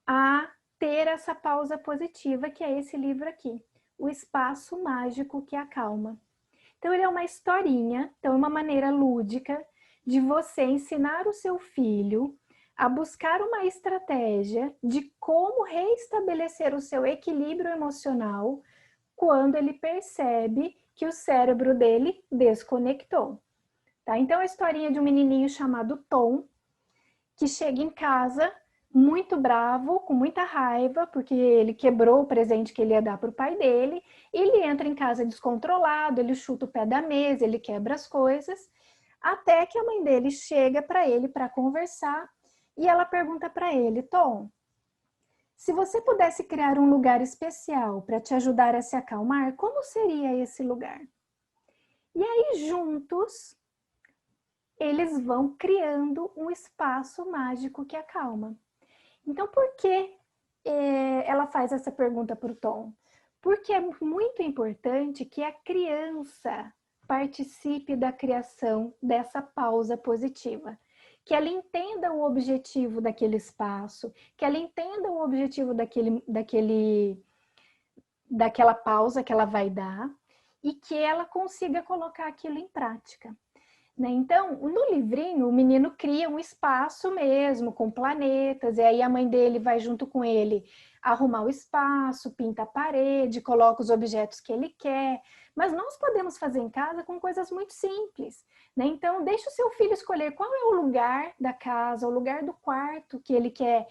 a ter essa pausa positiva, que é esse livro aqui, O Espaço Mágico que Acalma. Então, ele é uma historinha, então é uma maneira lúdica de você ensinar o seu filho a buscar uma estratégia de como restabelecer o seu equilíbrio emocional quando ele percebe que o cérebro dele desconectou. Tá? Então, é a historinha de um menininho chamado Tom, que chega em casa muito bravo, com muita raiva, porque ele quebrou o presente que ele ia dar para o pai dele, ele entra em casa descontrolado, ele chuta o pé da mesa, ele quebra as coisas, até que a mãe dele chega para ele para conversar e ela pergunta para ele: Tom, se você pudesse criar um lugar especial para te ajudar a se acalmar, como seria esse lugar? E aí, juntos, eles vão criando um espaço mágico que acalma. Então, por que ela faz essa pergunta para o Tom? Porque é muito importante que a criança participe da criação dessa pausa positiva. Que ela entenda o objetivo daquele espaço, que ela entenda o objetivo daquela pausa que ela vai dar e que ela consiga colocar aquilo em prática. Então, no livrinho, o menino cria um espaço mesmo, com planetas, e aí a mãe dele vai junto com ele arrumar o espaço, pinta a parede, coloca os objetos que ele quer, mas nós podemos fazer em casa com coisas muito simples. Então, deixa o seu filho escolher qual é o lugar da casa, o lugar do quarto que ele quer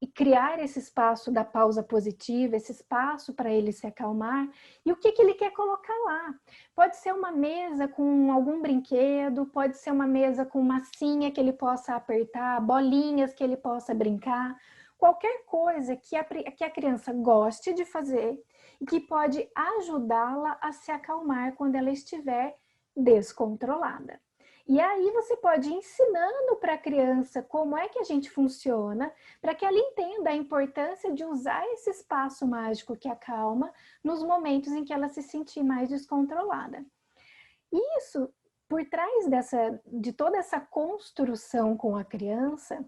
e criar esse espaço da pausa positiva, esse espaço para ele se acalmar, e o que ele quer colocar lá. Pode ser uma mesa com algum brinquedo, pode ser uma mesa com massinha que ele possa apertar, bolinhas que ele possa brincar, qualquer coisa que a criança goste de fazer e que pode ajudá-la a se acalmar quando ela estiver descontrolada. E aí você pode ir ensinando para a criança como é que a gente funciona, para que ela entenda a importância de usar esse espaço mágico que acalma nos momentos em que ela se sentir mais descontrolada. E isso, por trás de toda essa construção com a criança,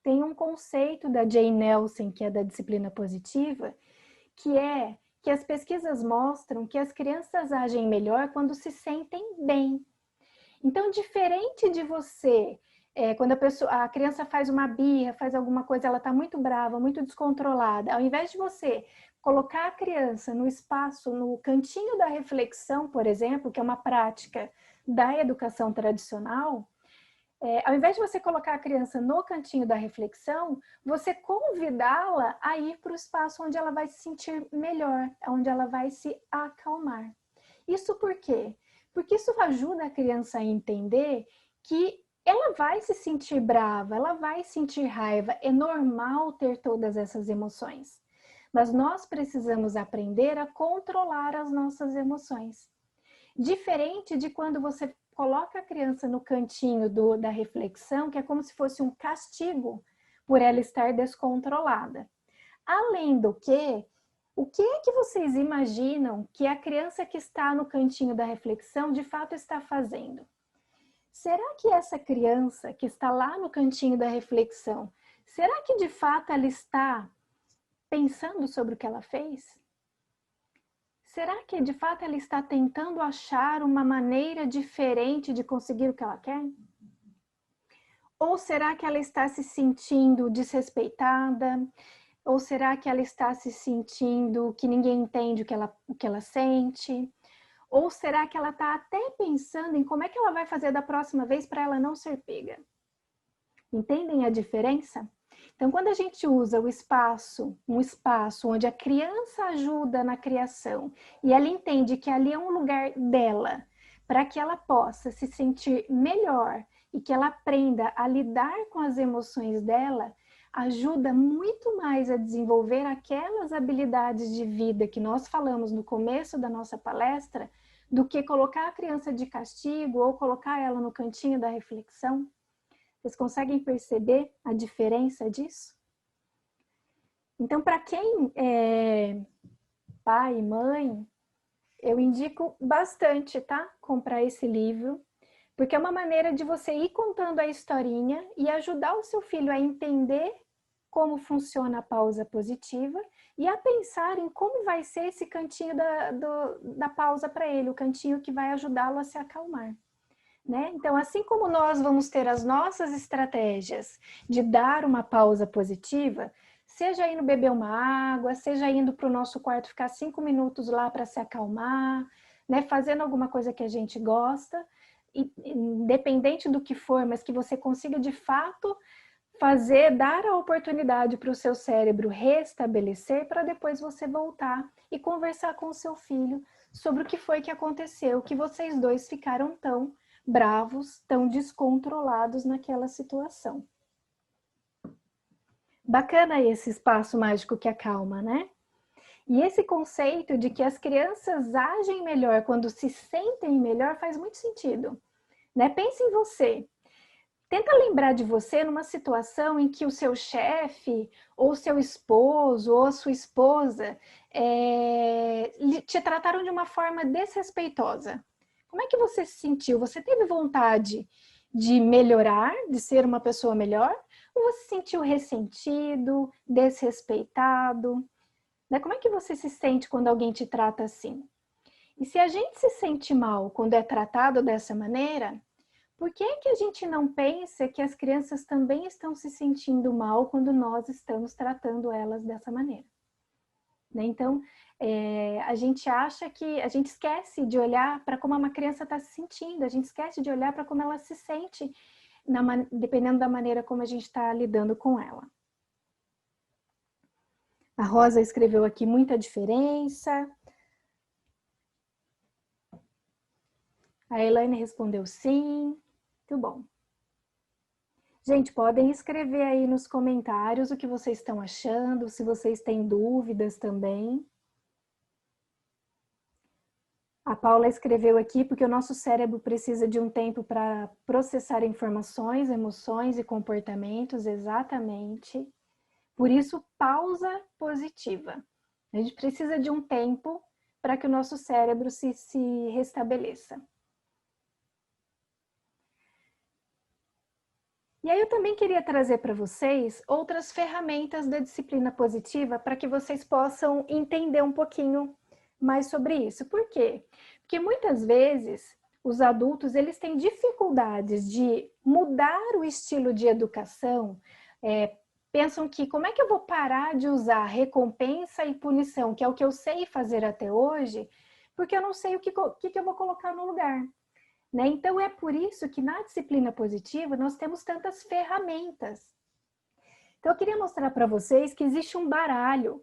tem um conceito da Jane Nelson, que é da disciplina positiva, que é que as pesquisas mostram que as crianças agem melhor quando se sentem bem. Então, diferente de você, quando a criança faz uma birra, faz alguma coisa, ela está muito brava, muito descontrolada, ao invés de você colocar a criança no espaço, no cantinho da reflexão, por exemplo, que é uma prática da educação tradicional, ao invés de você colocar a criança no cantinho da reflexão, você convidá-la a ir para o espaço onde ela vai se sentir melhor, onde ela vai se acalmar. Isso por quê? Porque isso ajuda a criança a entender que ela vai se sentir brava, ela vai sentir raiva, é normal ter todas essas emoções. Mas nós precisamos aprender a controlar as nossas emoções. Diferente de quando você coloca a criança no cantinho da reflexão, que é como se fosse um castigo por ela estar descontrolada. Além do que, o que é que vocês imaginam que a criança que está no cantinho da reflexão de fato está fazendo? Será que essa criança que está lá no cantinho da reflexão, será que de fato ela está pensando sobre o que ela fez? Será que de fato ela está tentando achar uma maneira diferente de conseguir o que ela quer? Ou será que ela está se sentindo desrespeitada? Ou será que ela está se sentindo que ninguém entende o que ela sente? Ou será que ela está até pensando em como é que ela vai fazer da próxima vez para ela não ser pega? Entendem a diferença? Então, quando a gente usa um espaço onde a criança ajuda na criação e ela entende que ali é um lugar dela, para que ela possa se sentir melhor e que ela aprenda a lidar com as emoções dela, ajuda muito mais a desenvolver aquelas habilidades de vida que nós falamos no começo da nossa palestra, do que colocar a criança de castigo ou colocar ela no cantinho da reflexão. Vocês conseguem perceber a diferença disso? Então, para quem é pai e mãe, eu indico bastante, tá? Comprar esse livro, porque é uma maneira de você ir contando a historinha e ajudar o seu filho a entender como funciona a pausa positiva e a pensar em como vai ser esse cantinho da pausa para ele, o cantinho que vai ajudá-lo a se acalmar. Né? Então, assim como nós vamos ter as nossas estratégias de dar uma pausa positiva, seja indo beber uma água, seja indo para o nosso quarto ficar 5 minutos lá para se acalmar, né? Fazendo alguma coisa que a gente gosta, independente do que for, mas que você consiga de fato fazer, dar a oportunidade para o seu cérebro restabelecer para depois você voltar e conversar com o seu filho sobre o que foi que aconteceu, que vocês dois ficaram tão bravos, tão descontrolados naquela situação. Bacana esse espaço mágico que acalma, né? E esse conceito de que as crianças agem melhor quando se sentem melhor faz muito sentido, né? Pense em você. Tenta lembrar de você numa situação em que o seu chefe, ou seu esposo, ou a sua esposa te trataram de uma forma desrespeitosa. Como é que você se sentiu? Você teve vontade de melhorar, de ser uma pessoa melhor? Ou você se sentiu ressentido, desrespeitado? Né? Como é que você se sente quando alguém te trata assim? E se a gente se sente mal quando é tratado dessa maneira, por que é que a gente não pensa que as crianças também estão se sentindo mal quando nós estamos tratando elas dessa maneira? Né? Então, a gente acha que a gente esquece de olhar para como uma criança está se sentindo, a gente esquece de olhar para como ela se sente, dependendo da maneira como a gente está lidando com ela. A Rosa escreveu aqui muita diferença. A Elaine respondeu sim. Muito bom. Gente, podem escrever aí nos comentários o que vocês estão achando, se vocês têm dúvidas também. A Paula escreveu aqui porque o nosso cérebro precisa de um tempo para processar informações, emoções e comportamentos, exatamente. Por isso, pausa positiva. A gente precisa de um tempo para que o nosso cérebro se restabeleça. E aí eu também queria trazer para vocês outras ferramentas da disciplina positiva para que vocês possam entender um pouquinho mais sobre isso. Por quê? Porque muitas vezes os adultos eles têm dificuldades de mudar o estilo de educação, pensam que como é que eu vou parar de usar recompensa e punição, que é o que eu sei fazer até hoje, porque eu não sei o que eu vou colocar no lugar. né? Então é por isso que na disciplina positiva nós temos tantas ferramentas. Então eu queria mostrar para vocês que existe um baralho,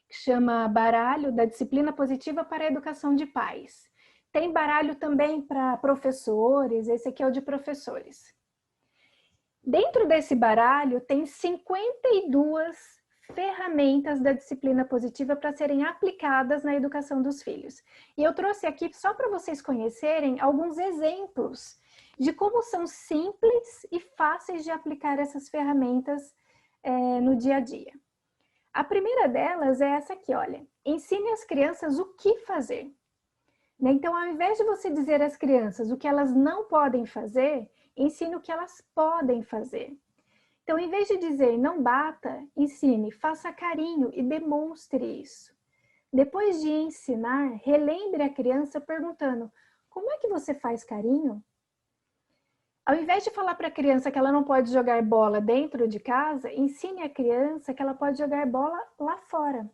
que chama Baralho da Disciplina Positiva para a Educação de Pais. Tem baralho também para professores, esse aqui é o de professores. Dentro desse baralho tem 52 ferramentas da disciplina positiva para serem aplicadas na educação dos filhos. E eu trouxe aqui só para vocês conhecerem alguns exemplos de como são simples e fáceis de aplicar essas ferramentas no dia a dia. A primeira delas é essa aqui, olha. Ensine as crianças o que fazer. Então, ao invés de você dizer às crianças o que elas não podem fazer, ensine o que elas podem fazer. Então, em vez de dizer não bata, ensine, faça carinho e demonstre isso. Depois de ensinar, relembre a criança perguntando: como é que você faz carinho? Ao invés de falar para a criança que ela não pode jogar bola dentro de casa, ensine a criança que ela pode jogar bola lá fora.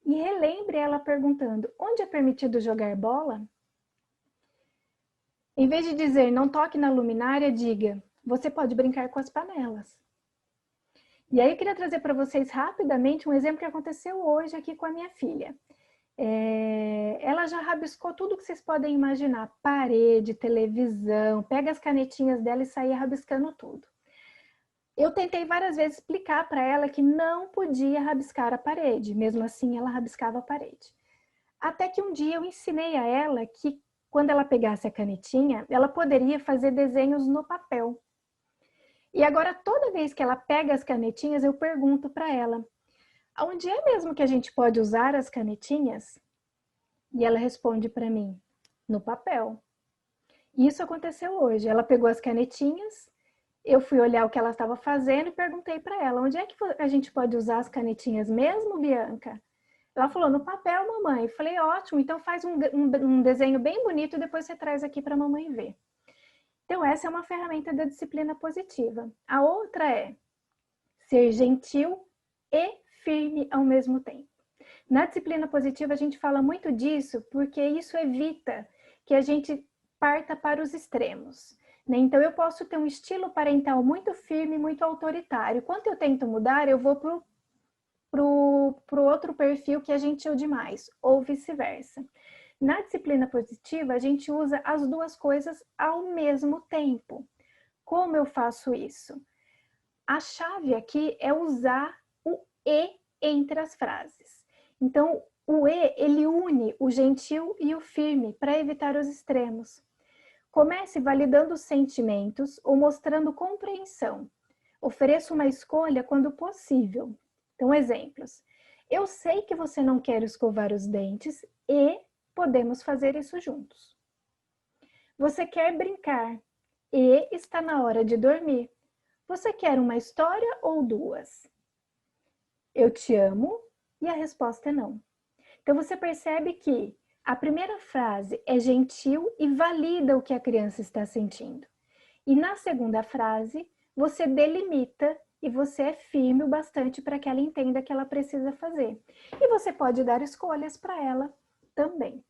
E relembre ela perguntando: onde é permitido jogar bola? Em vez de dizer não toque na luminária, diga: você pode brincar com as panelas. E aí eu queria trazer para vocês rapidamente um exemplo que aconteceu hoje aqui com a minha filha. Ela já rabiscou tudo que vocês podem imaginar, parede, televisão, pega as canetinhas dela e sai rabiscando tudo. Eu tentei várias vezes explicar para ela que não podia rabiscar a parede, mesmo assim ela rabiscava a parede. Até que um dia eu ensinei a ela que quando ela pegasse a canetinha, ela poderia fazer desenhos no papel. E agora toda vez que ela pega as canetinhas, eu pergunto para ela: onde é mesmo que a gente pode usar as canetinhas? E ela responde para mim: no papel. E isso aconteceu hoje. Ela pegou as canetinhas, eu fui olhar o que ela estava fazendo e perguntei para ela: onde é que a gente pode usar as canetinhas mesmo, Bianca? Ela falou: no papel, mamãe. Eu falei: ótimo, então faz um desenho bem bonito e depois você traz aqui para a mamãe ver. Então essa é uma ferramenta da disciplina positiva. A outra é ser gentil e firme ao mesmo tempo. Na disciplina positiva a gente fala muito disso porque isso evita que a gente parta para os extremos. Então eu posso ter um estilo parental muito firme, muito autoritário. Quando eu tento mudar, eu vou pro outro perfil que é gentil demais, ou vice-versa. Na disciplina positiva, a gente usa as duas coisas ao mesmo tempo. Como eu faço isso? A chave aqui é usar o e entre as frases. Então, o e, ele une o gentil e o firme para evitar os extremos. Comece validando os sentimentos ou mostrando compreensão. Ofereça uma escolha quando possível. Então, exemplos. Eu sei que você não quer escovar os dentes e podemos fazer isso juntos. Você quer brincar e está na hora de dormir. Você quer uma história ou duas? Eu te amo e a resposta é não. Então você percebe que a primeira frase é gentil e valida o que a criança está sentindo. E na segunda frase, você delimita e você é firme o bastante para que ela entenda que ela precisa fazer. E você pode dar escolhas para ela também.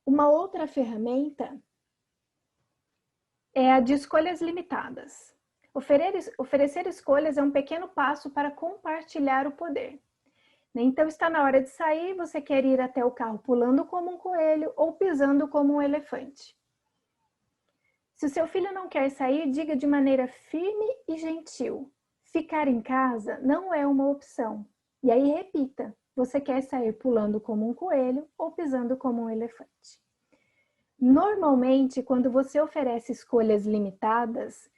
Uma outra ferramenta é a de escolhas limitadas. Oferecer escolhas é um pequeno passo para compartilhar o poder. Então está na hora de sair, você quer ir até o carro pulando como um coelho ou pisando como um elefante. Se o seu filho não quer sair, diga de maneira firme e gentil: ficar em casa não é uma opção. E aí repita: você quer sair pulando como um coelho ou pisando como um elefante. Normalmente, quando você oferece escolhas limitadas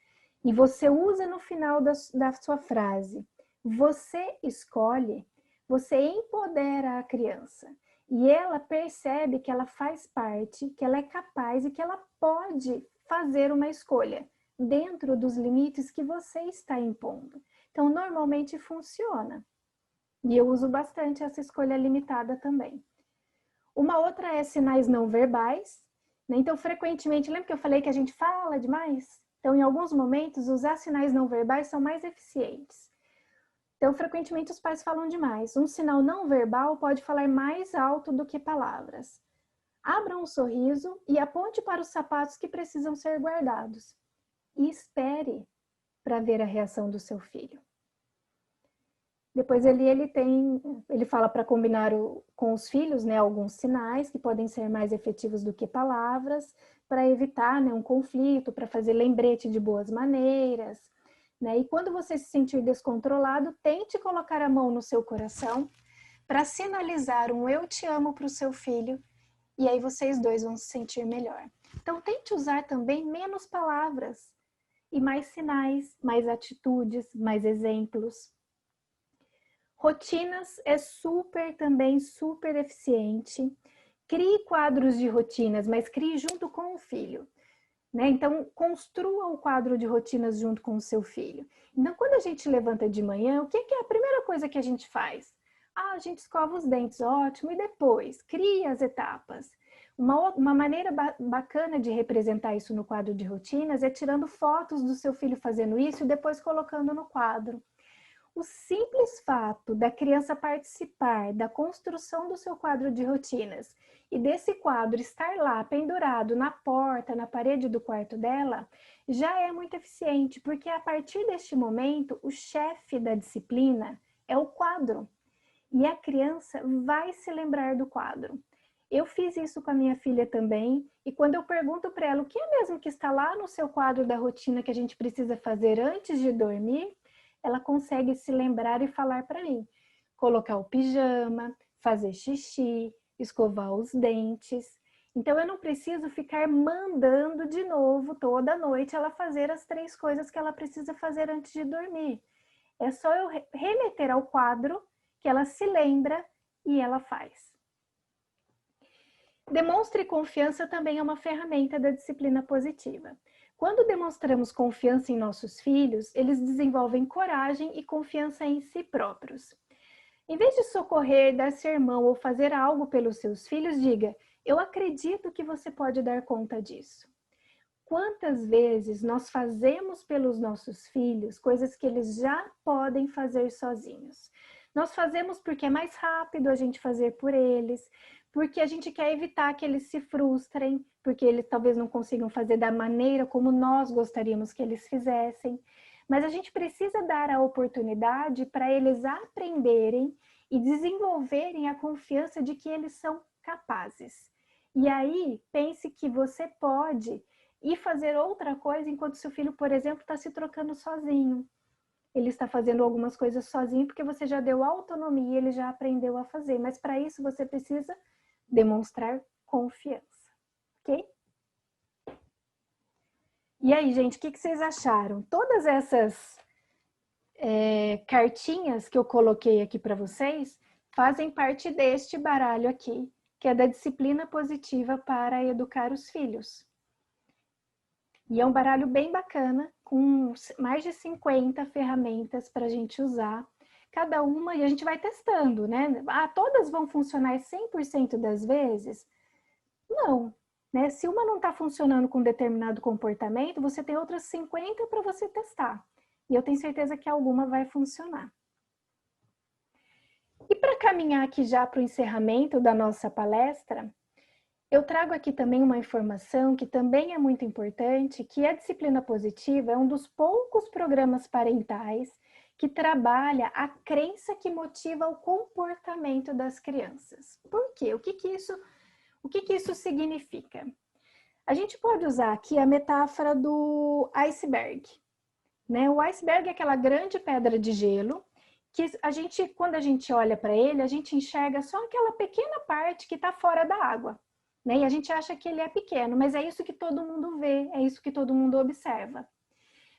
e você usa no final da sua frase, você escolhe, você empodera a criança. E ela percebe que ela faz parte, que ela é capaz e que ela pode fazer uma escolha dentro dos limites que você está impondo. Então, normalmente funciona. E eu uso bastante essa escolha limitada também. Uma outra é sinais não verbais. Então, frequentemente, lembra que eu falei que a gente fala demais? Então, em alguns momentos, usar sinais não verbais são mais eficientes. Então, frequentemente, os pais falam demais. Um sinal não verbal pode falar mais alto do que palavras. Abra um sorriso e aponte para os sapatos que precisam ser guardados. E espere para ver a reação do seu filho. Depois ele fala para combinar com os filhos, né, alguns sinais que podem ser mais efetivos do que palavras, para evitar, né, um conflito, para fazer lembrete de boas maneiras, né? E quando você se sentir descontrolado, tente colocar a mão no seu coração para sinalizar um eu te amo para o seu filho, e aí vocês dois vão se sentir melhor. Então tente usar também menos palavras e mais sinais, mais atitudes, mais exemplos. Rotinas é também super eficiente. Crie quadros de rotinas, mas crie junto com o filho, né? Então, construa o quadro de rotinas junto com o seu filho. Então, quando a gente levanta de manhã, o que é a primeira coisa que a gente faz? A gente escova os dentes, ótimo, e depois cria as etapas. Uma maneira bacana de representar isso no quadro de rotinas é tirando fotos do seu filho fazendo isso e depois colocando no quadro. O simples fato da criança participar da construção do seu quadro de rotinas e desse quadro estar lá pendurado na porta, na parede do quarto dela, já é muito eficiente, porque a partir deste momento, o chefe da disciplina é o quadro e a criança vai se lembrar do quadro. Eu fiz isso com a minha filha também, e quando eu pergunto para ela o que é mesmo que está lá no seu quadro da rotina que a gente precisa fazer antes de dormir, ela consegue se lembrar e falar para mim. Colocar o pijama, fazer xixi, escovar os dentes. Então eu não preciso ficar mandando de novo toda noite ela fazer as 3 coisas que ela precisa fazer antes de dormir. É só eu remeter ao quadro que ela se lembra e ela faz. Demonstre confiança também é uma ferramenta da disciplina positiva. Quando demonstramos confiança em nossos filhos, eles desenvolvem coragem e confiança em si próprios. Em vez de socorrer, dar sermão ou fazer algo pelos seus filhos, diga: eu acredito que você pode dar conta disso. Quantas vezes nós fazemos pelos nossos filhos coisas que eles já podem fazer sozinhos? Nós fazemos porque é mais rápido a gente fazer por eles, porque a gente quer evitar que eles se frustrem, porque eles talvez não consigam fazer da maneira como nós gostaríamos que eles fizessem. Mas a gente precisa dar a oportunidade para eles aprenderem e desenvolverem a confiança de que eles são capazes. E aí, pense que você pode ir fazer outra coisa enquanto seu filho, por exemplo, está se trocando sozinho. Ele está fazendo algumas coisas sozinho porque você já deu autonomia, ele já aprendeu a fazer. Mas para isso você precisa demonstrar confiança, ok? E aí, gente, o que vocês acharam? Todas essas cartinhas que eu coloquei aqui para vocês fazem parte deste baralho aqui, que é da disciplina positiva para educar os filhos. E é um baralho bem bacana, com mais de 50 ferramentas para a gente usar. Cada uma, e a gente vai testando, né? Ah, todas vão funcionar 100% das vezes? Não, né? Se uma não está funcionando com determinado comportamento, você tem outras 50 para você testar. E eu tenho certeza que alguma vai funcionar. E para caminhar aqui já para o encerramento da nossa palestra, eu trago aqui também uma informação que também é muito importante, que a disciplina positiva é um dos poucos programas parentais que trabalha a crença que motiva o comportamento das crianças. Por quê? O que isso significa? A gente pode usar aqui a metáfora do iceberg, né? O iceberg é aquela grande pedra de gelo que quando a gente olha para ele, a gente enxerga só aquela pequena parte que está fora da água. Né? E a gente acha que ele é pequeno, mas é isso que todo mundo vê, é isso que todo mundo observa.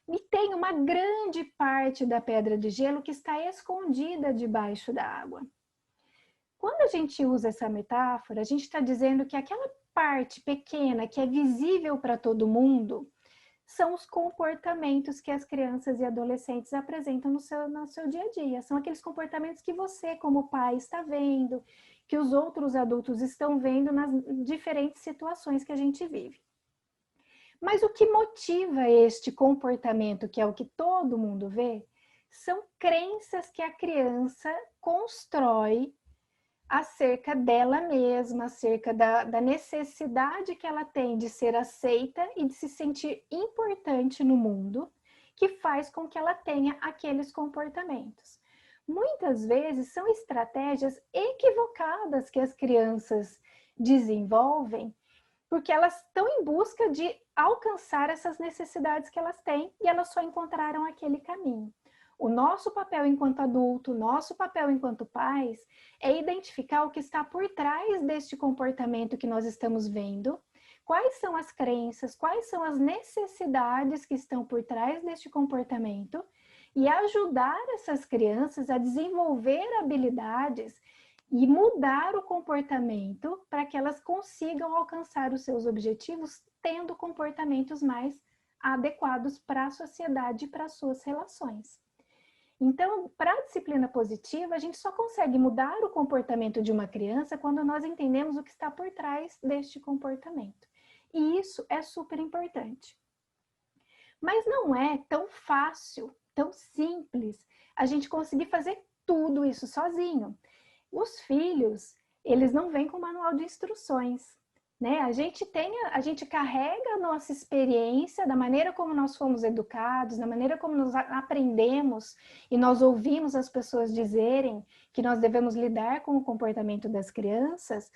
E tem uma grande parte da pedra de gelo que está escondida debaixo da água. Quando a gente usa essa metáfora, a gente está dizendo que aquela parte pequena que é visível para todo mundo são os comportamentos que as crianças e adolescentes apresentam no seu dia a dia. São aqueles comportamentos que você, como pai, está vendo, que os outros adultos estão vendo nas diferentes situações que a gente vive. Mas o que motiva este comportamento, que é o que todo mundo vê, são crenças que a criança constrói acerca dela mesma, acerca da necessidade que ela tem de ser aceita e de se sentir importante no mundo, que faz com que ela tenha aqueles comportamentos. Muitas vezes são estratégias equivocadas que as crianças desenvolvem, porque elas estão em busca de alcançar essas necessidades que elas têm e elas só encontraram aquele caminho. O nosso papel enquanto adulto, nosso papel enquanto pais, é identificar o que está por trás deste comportamento que nós estamos vendo, quais são as crenças, quais são as necessidades que estão por trás deste comportamento e ajudar essas crianças a desenvolver habilidades e mudar o comportamento para que elas consigam alcançar os seus objetivos tendo comportamentos mais adequados para a sociedade e para as suas relações. Então, para a disciplina positiva, a gente só consegue mudar o comportamento de uma criança quando nós entendemos o que está por trás deste comportamento. E isso é super importante. Mas não é tão fácil, tão simples, a gente conseguir fazer tudo isso sozinho. Os filhos, eles não vêm com manual de instruções, né? A gente carrega a nossa experiência da maneira como nós fomos educados, da maneira como nós aprendemos e nós ouvimos as pessoas dizerem que nós devemos lidar com o comportamento das crianças,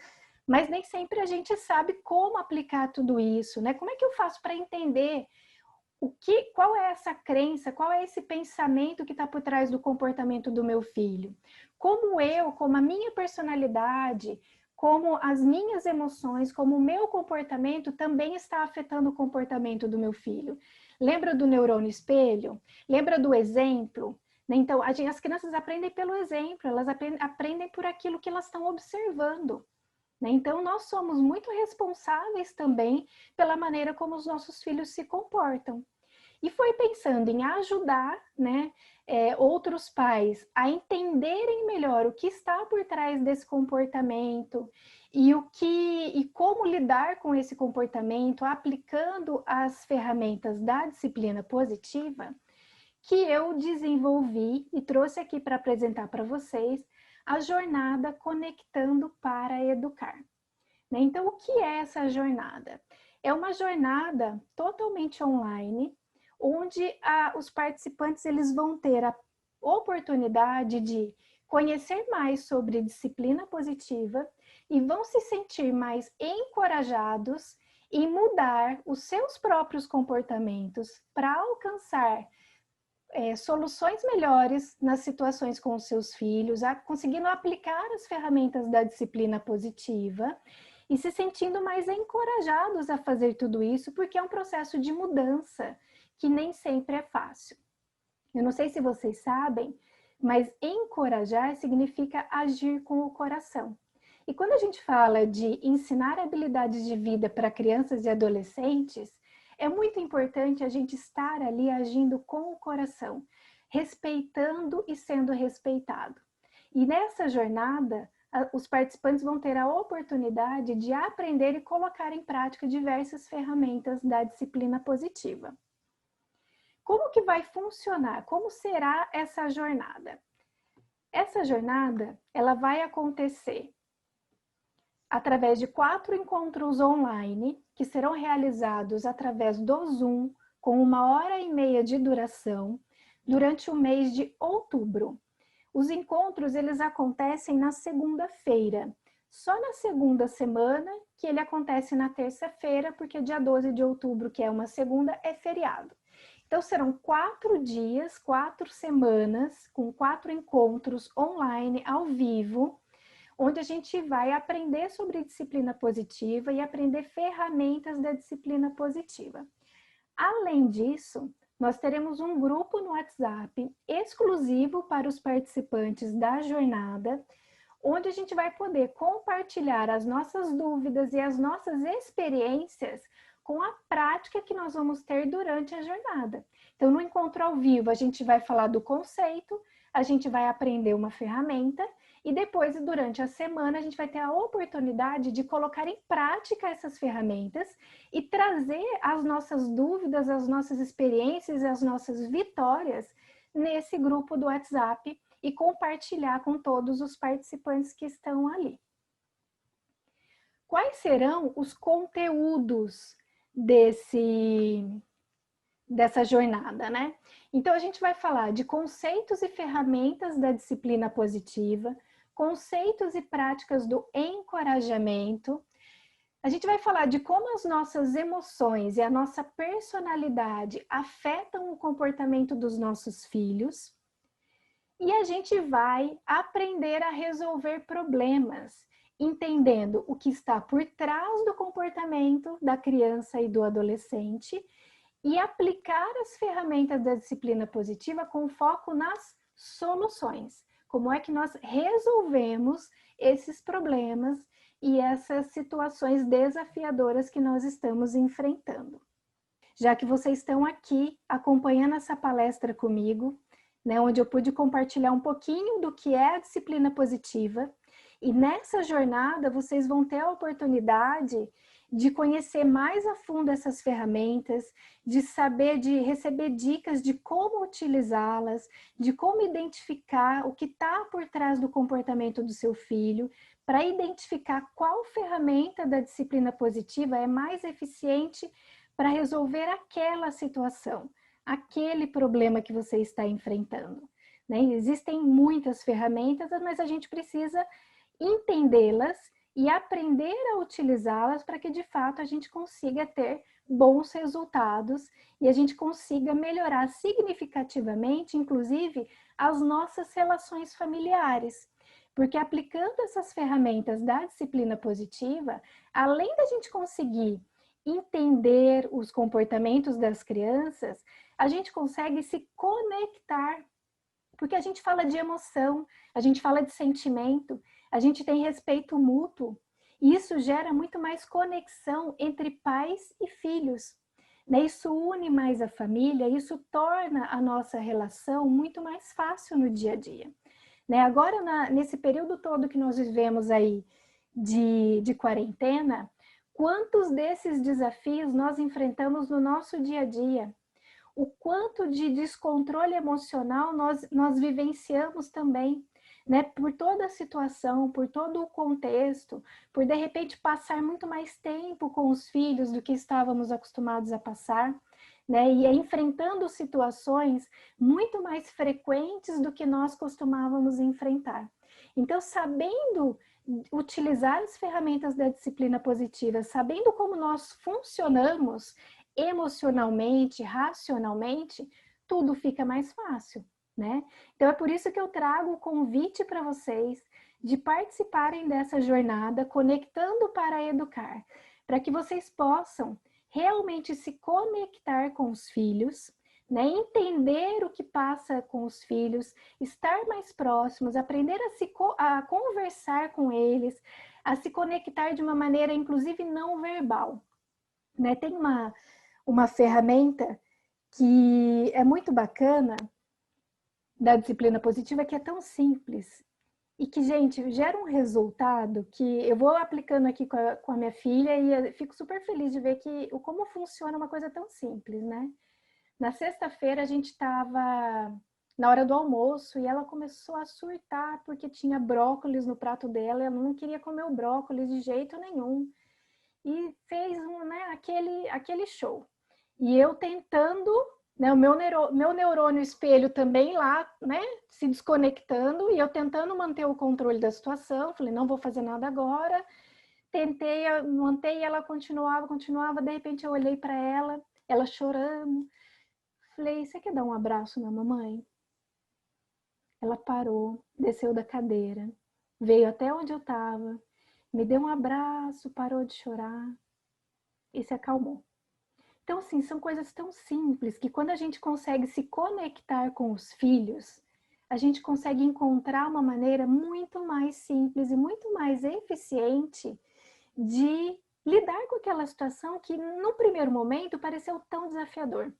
mas nem sempre a gente sabe como aplicar tudo isso, né? Como é que eu faço para entender qual é essa crença, qual é esse pensamento que está por trás do comportamento do meu filho? Como a minha personalidade, como as minhas emoções, como o meu comportamento também está afetando o comportamento do meu filho. Lembra do neurônio espelho? Lembra do exemplo? Então, as crianças aprendem pelo exemplo, elas aprendem por aquilo que elas estão observando. Então, nós somos muito responsáveis também pela maneira como os nossos filhos se comportam. E foi pensando em ajudar, né, outros pais a entenderem melhor o que está por trás desse comportamento e como lidar com esse comportamento aplicando as ferramentas da disciplina positiva, que eu desenvolvi e trouxe aqui para apresentar para vocês a jornada Conectando para Educar. Então, o que é essa jornada? É uma jornada totalmente online, onde os participantes eles vão ter a oportunidade de conhecer mais sobre disciplina positiva e vão se sentir mais encorajados em mudar os seus próprios comportamentos para alcançar soluções melhores nas situações com os seus filhos, conseguindo aplicar as ferramentas da disciplina positiva e se sentindo mais encorajados a fazer tudo isso, porque é um processo de mudança que nem sempre é fácil. Eu não sei se vocês sabem, mas encorajar significa agir com o coração. E quando a gente fala de ensinar habilidades de vida para crianças e adolescentes, é muito importante a gente estar ali agindo com o coração, respeitando e sendo respeitado. E nessa jornada, os participantes vão ter a oportunidade de aprender e colocar em prática diversas ferramentas da disciplina positiva. Como que vai funcionar? Como será essa jornada? Essa jornada, ela vai acontecer através de 4 encontros online, que serão realizados através do Zoom, com 1h30 de duração, durante o mês de outubro. Os encontros, eles acontecem na segunda-feira. Só na segunda semana que ele acontece na terça-feira, porque dia 12 de outubro, que é uma segunda, é feriado. Então, serão 4 dias, 4 semanas, com 4 encontros online, ao vivo, onde a gente vai aprender sobre disciplina positiva e aprender ferramentas da disciplina positiva. Além disso, nós teremos um grupo no WhatsApp exclusivo para os participantes da jornada, onde a gente vai poder compartilhar as nossas dúvidas e as nossas experiências com a prática que nós vamos ter durante a jornada. Então, no encontro ao vivo, a gente vai falar do conceito, a gente vai aprender uma ferramenta e depois, durante a semana, a gente vai ter a oportunidade de colocar em prática essas ferramentas e trazer as nossas dúvidas, as nossas experiências, as nossas vitórias nesse grupo do WhatsApp e compartilhar com todos os participantes que estão ali. Quais serão os conteúdos dessa jornada, né? Então, a gente vai falar de conceitos e ferramentas da disciplina positiva, conceitos e práticas do encorajamento. A gente vai falar de como as nossas emoções e a nossa personalidade afetam o comportamento dos nossos filhos. E a gente vai aprender a resolver problemas, entendendo o que está por trás do comportamento da criança e do adolescente e aplicar as ferramentas da disciplina positiva com foco nas soluções. Como é que nós resolvemos esses problemas e essas situações desafiadoras que nós estamos enfrentando. Já que vocês estão aqui acompanhando essa palestra comigo, né, onde eu pude compartilhar um pouquinho do que é a disciplina positiva, e nessa jornada vocês vão ter a oportunidade de conhecer mais a fundo essas ferramentas, de saber, de receber dicas de como utilizá-las, de como identificar o que está por trás do comportamento do seu filho, para identificar qual ferramenta da disciplina positiva é mais eficiente para resolver aquela situação, aquele problema que você está enfrentando. Né? Existem muitas ferramentas, mas a gente precisa entendê-las e aprender a utilizá-las para que de fato a gente consiga ter bons resultados e a gente consiga melhorar significativamente, inclusive, as nossas relações familiares. Porque aplicando essas ferramentas da disciplina positiva, além da gente conseguir entender os comportamentos das crianças, a gente consegue se conectar, porque a gente fala de emoção, a gente fala de sentimento, a gente tem respeito mútuo, e isso gera muito mais conexão entre pais e filhos. Né? Isso une mais a família, isso torna a nossa relação muito mais fácil no dia a dia. Né? Agora, nesse período todo que nós vivemos aí de quarentena, quantos desses desafios nós enfrentamos no nosso dia a dia? O quanto de descontrole emocional nós vivenciamos também, né? Por toda a situação, por todo o contexto, por de repente passar muito mais tempo com os filhos do que estávamos acostumados a passar, né? E enfrentando situações muito mais frequentes do que nós costumávamos enfrentar. Então, sabendo utilizar as ferramentas da disciplina positiva, sabendo como nós funcionamos emocionalmente, racionalmente, tudo fica mais fácil, né? Então é por isso que eu trago o convite para vocês de participarem dessa jornada Conectando para Educar, para que vocês possam realmente se conectar com os filhos, né? Entender o que passa com os filhos, estar mais próximos, aprender a conversar com eles, a se conectar de uma maneira, inclusive, não verbal. Né? Tem uma ferramenta que é muito bacana da disciplina positiva, que é tão simples e que, gente, gera um resultado que eu vou aplicando aqui com a minha filha e eu fico super feliz de ver como funciona uma coisa tão simples, né? Na sexta-feira a gente estava na hora do almoço e ela começou a surtar porque tinha brócolis no prato dela e ela não queria comer o brócolis de jeito nenhum. E fez né, aquele show. E eu tentando, né, o meu neurônio espelho também lá, né, se desconectando, e eu tentando manter o controle da situação. Falei, não vou fazer nada agora. Tentei, mantei, e ela continuava. De repente eu olhei para ela chorando. Falei, você quer dar um abraço na mamãe? Ela parou, desceu da cadeira, veio até onde eu estava, me deu um abraço, parou de chorar e se acalmou. Então, assim, são coisas tão simples que quando a gente consegue se conectar com os filhos, a gente consegue encontrar uma maneira muito mais simples e muito mais eficiente de lidar com aquela situação que, no primeiro momento, pareceu tão desafiador.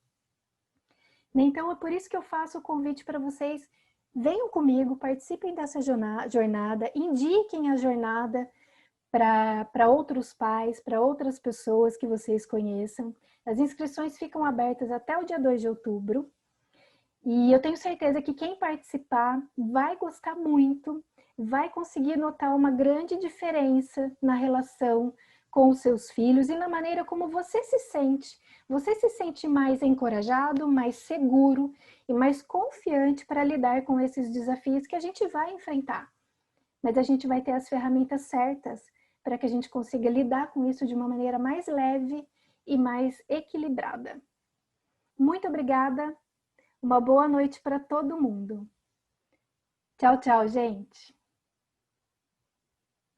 Então, é por isso que eu faço o convite para vocês, venham comigo, participem dessa jornada, indiquem a jornada para outros pais, para outras pessoas que vocês conheçam. As inscrições ficam abertas até o dia 2 de outubro. E eu tenho certeza que quem participar vai gostar muito, vai conseguir notar uma grande diferença na relação com os seus filhos e na maneira como você se sente. Você se sente mais encorajado, mais seguro e mais confiante para lidar com esses desafios que a gente vai enfrentar. Mas a gente vai ter as ferramentas certas para que a gente consiga lidar com isso de uma maneira mais leve e mais equilibrada. Muito obrigada. Uma boa noite para todo mundo. Tchau, tchau, gente.